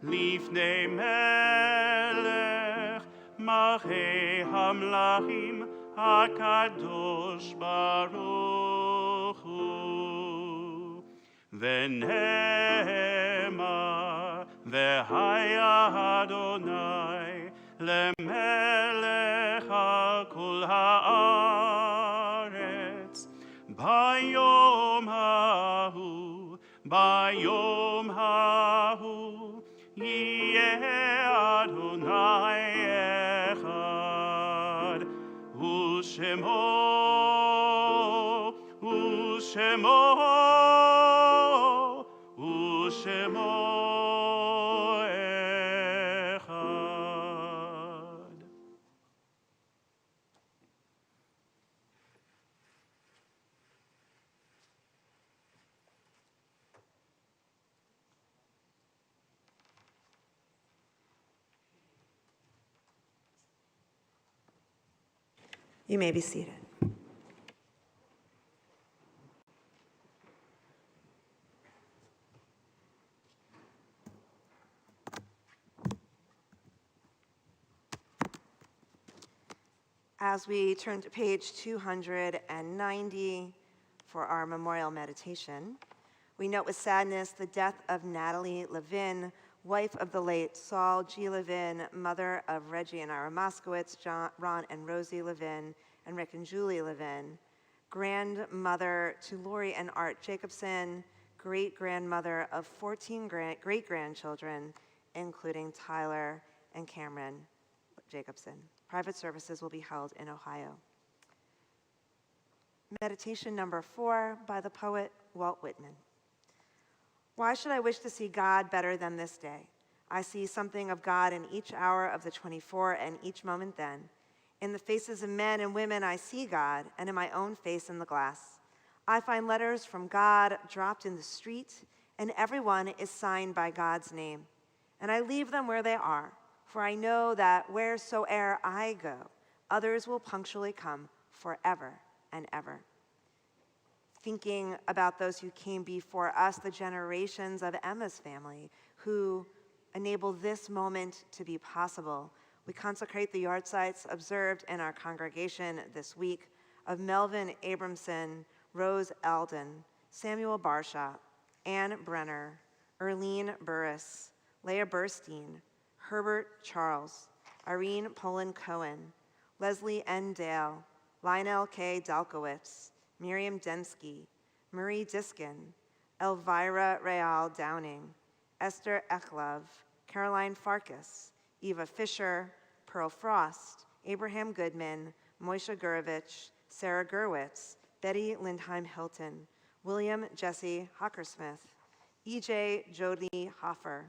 לפני מלך מלכי המלכים הקדוש ברוך הוא. ונאמר והיה אדוני למלך על כל הארץ ביום ההוא יהיה אדוני אחד, ושמו אחד. You may be seated. As we turn to page 290 for our memorial meditation, we note with sadness the death of Natalie Levin, wife of the late Saul G. Levin, mother of Reggie and Ira Moskowitz, Ron and Rosie Levin, and Rick and Julie Levin, grandmother to Lori and Art Jacobson, great-grandmother of 14 great-grandchildren, including Tyler and Cameron Jacobson. Private services will be held in Ohio. Meditation number 4 by the poet Walt Whitman. Why should I wish to see God better than this day? I see something of God in each hour of the 24 and each moment then. In the faces of men and women I see God, and in my own face in the glass. I find letters from God dropped in the street, and everyone is signed by God's name. And I leave them where they are, for I know that wheresoe'er I go, others will punctually come forever and ever. Thinking about those who came before us, the generations of Emma's family, who enabled this moment to be possible, we consecrate the yard sites observed in our congregation this week of Melvin Abramson, Rose Alden, Samuel Barshop, Ann Brenner, Erlene Burris, Leah Burstein, Herbert Charles, Irene Poland Cohen, Leslie N. Dale, Lionel K. Dalkowitz, Miriam Densky, Marie Diskin, Elvira Real Downing, Esther Eklov, Caroline Farkas, Eva Fisher, Pearl Frost, Abraham Goodman, Moishe Gurevich, Sarah Gerwitz, Betty Lindheim Hilton, William Jesse Hockersmith, E.J. Jody Hoffer,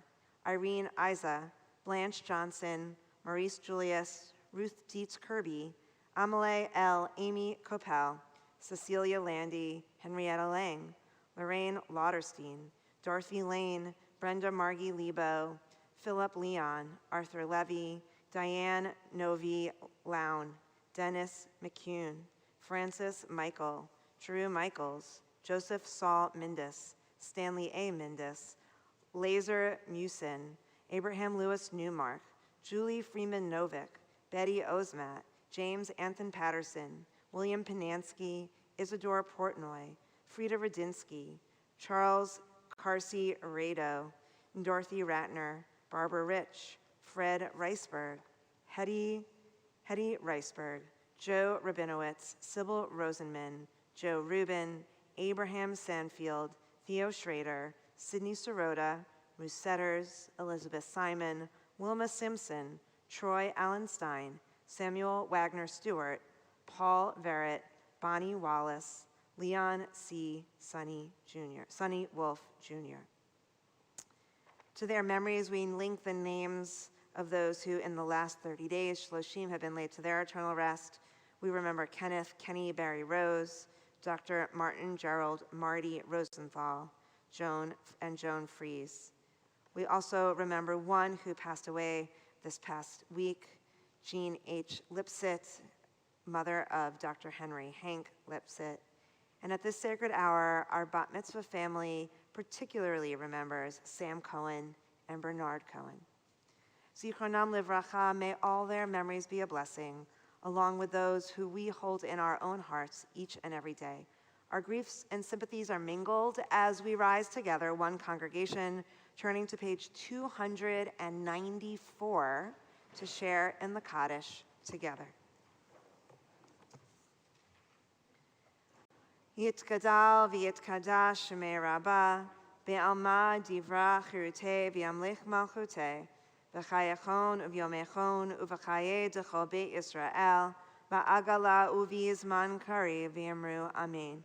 Irene Isa, Blanche Johnson, Maurice Julius, Ruth Dietz Kirby, Amelie L. Amy Coppell, Cecilia Landy, Henrietta Lang, Lorraine Lauderstein, Dorothy Lane, Brenda Margie Lebo, Philip Leon, Arthur Levy, Diane Novi Lown, Dennis McCune, Francis Michael, Drew Michaels, Joseph Saul Mindus, Stanley A. Mindus, Laser Musin, Abraham Lewis Newmark, Julie Freeman Novick, Betty Osmat, James Anthony Patterson, William Pinansky, Isadore Portnoy, Frida Radinsky, Charles Carsey Arado, Dorothy Ratner, Barbara Rich, Fred Reisberg, Hetty Reisberg, Joe Rabinowitz, Sybil Rosenman, Joe Rubin, Abraham Sanfield, Theo Schrader, Sidney Sirota, Ruth Setters, Elizabeth Simon, Wilma Simpson, Troy Allenstein, Samuel Wagner Stewart, Paul Verrett, Bonnie Wallace, Leon C. Sonny Wolf Jr. To their memories, we link the names of those who in the last 30 days, Shloshim, have been laid to their eternal rest. We remember Kenneth Kenny Barry Rose, Dr. Martin Gerald Marty Rosenthal, Joan Fries. We also remember one who passed away this past week, Jean H. Lipsit, mother of Dr. Henry Hank Lipsit. And at this sacred hour, our bat mitzvah family particularly remembers Sam Cohen and Bernard Cohen. Zichronam livracha, may all their memories be a blessing, along with those who we hold in our own hearts each and every day. Our griefs and sympathies are mingled as we rise together, one congregation, turning to page 294 to share in the Kaddish together. Yitgadal v'yitkadash shemei rabbah, be'alma divra chirutei v'yamlich malchutei, v'chayachon uvyomechon uv'chaye d'chol beit Yisrael, v'agala uv'yizman kari v'yamru amen.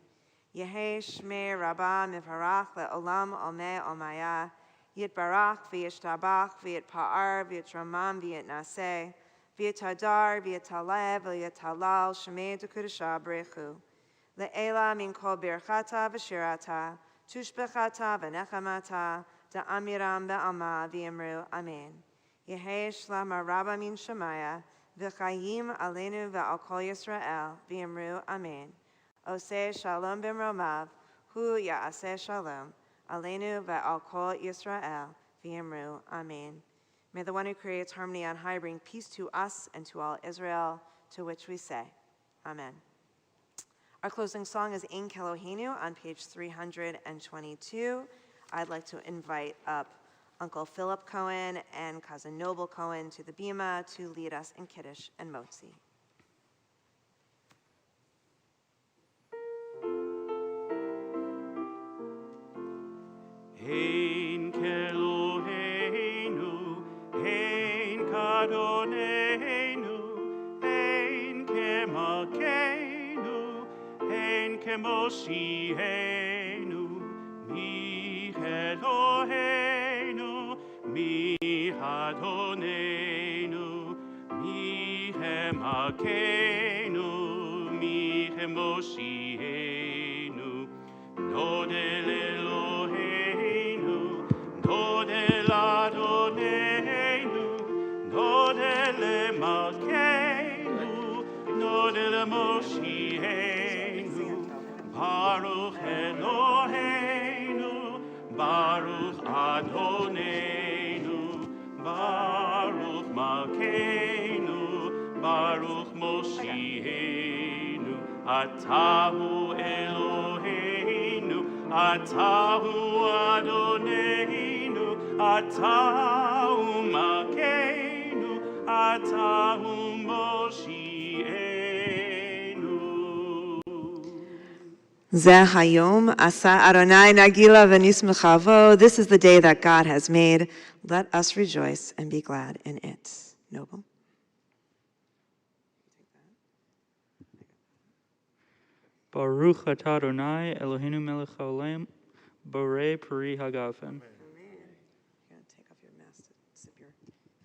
Yehei shmei rabbah mifarach le'olam omei omaya, yitbarach v'yishtabach v'yitpa'ar v'yitramam v'yitnaseh, v'yitadar v'yitalev v'yitalal shemei d'kudusha b'rechu. Le'ela min kol birchata v'shirata, tushbechata v'nechamata, da'amiram be'alma v'yamru amen. Yehei shlama rabba min shemaya, v'chayim aleinu ve'al kol Yisrael, v'yamru amen. Oseh shalom b'mromav, hu ya'aseh shalom, aleinu ve'al kol Yisrael, v'yamru amen. May the one who creates harmony on high bring peace to us and to all Israel, to which we say, amen. Our closing song is Ein Kelohenu on page 322. I'd like to invite up Uncle Philip Cohen and Cousin Noble Cohen to the bima to lead us in Kiddush and Motzi. Ein Kelohenu, Ein Kadonenu, Ein Kemakenu, Ein Kemoshienu, Mi Elohenu, Mi Adonenu, Mi Kemakenu, Mi Kemoshienu, Nodel Eloheinu, Nodel Adonenu, Nodel Malkeinu, Nodel Moshienu, Baruch Eloheinu, Baruch Adonenu, Baruch Malkeinu, Baruch Moshienu, Atahu Eloheinu, Atahu Adonenu, Atahu Malkeinu, Atahu Moshienu. Zeh hayom asa Adonai nagila v'nismecha vo. This is the day that God has made. Let us rejoice and be glad in it. Noble. Baruch atah Adonai Eloheinu melech haolam, borei peri hagafen. Amen. You're going to take off your mask to sip your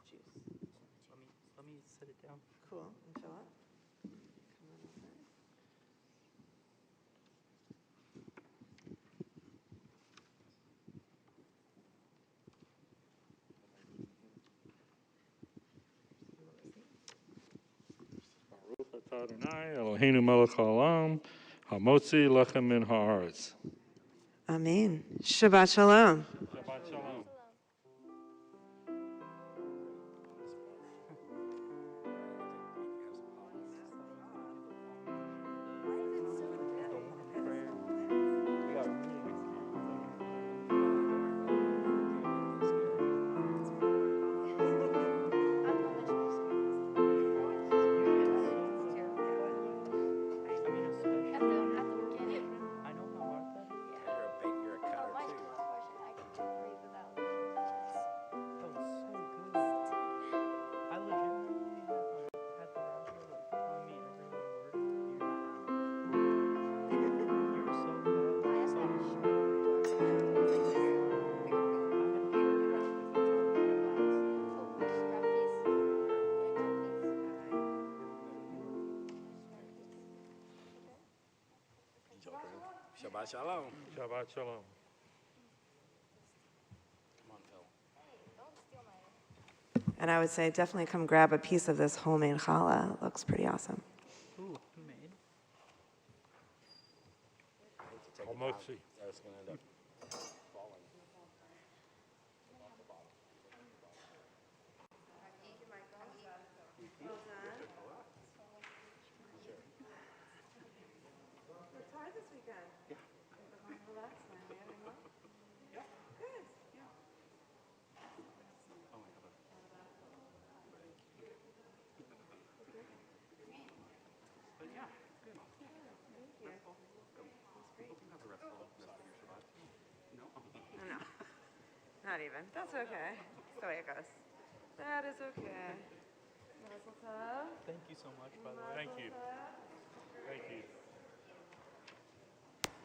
juice. Let me set it down. Cool. And fill up. Come on over. Baruch atah Adonai Eloheinu melech haolam, hamotzi lechem min haaretz. Amen. Shabbat shalom. Shabbat shalom. I know how Martha. You're a cutter too. That was so good. I legitimately had the rapper like tell me every little word you. You were so bad. So Shabbat shalom. Shabbat shalom. Come on, Phil. And I would say definitely come grab a piece of this homemade challah. It looks pretty awesome. ooh, homemade. Hamotzi. That's going to end up falling. No, not even. That's okay. That's the way it goes. That is okay. Mazel tov. Thank you so much, by the way. Thank you. Thank you.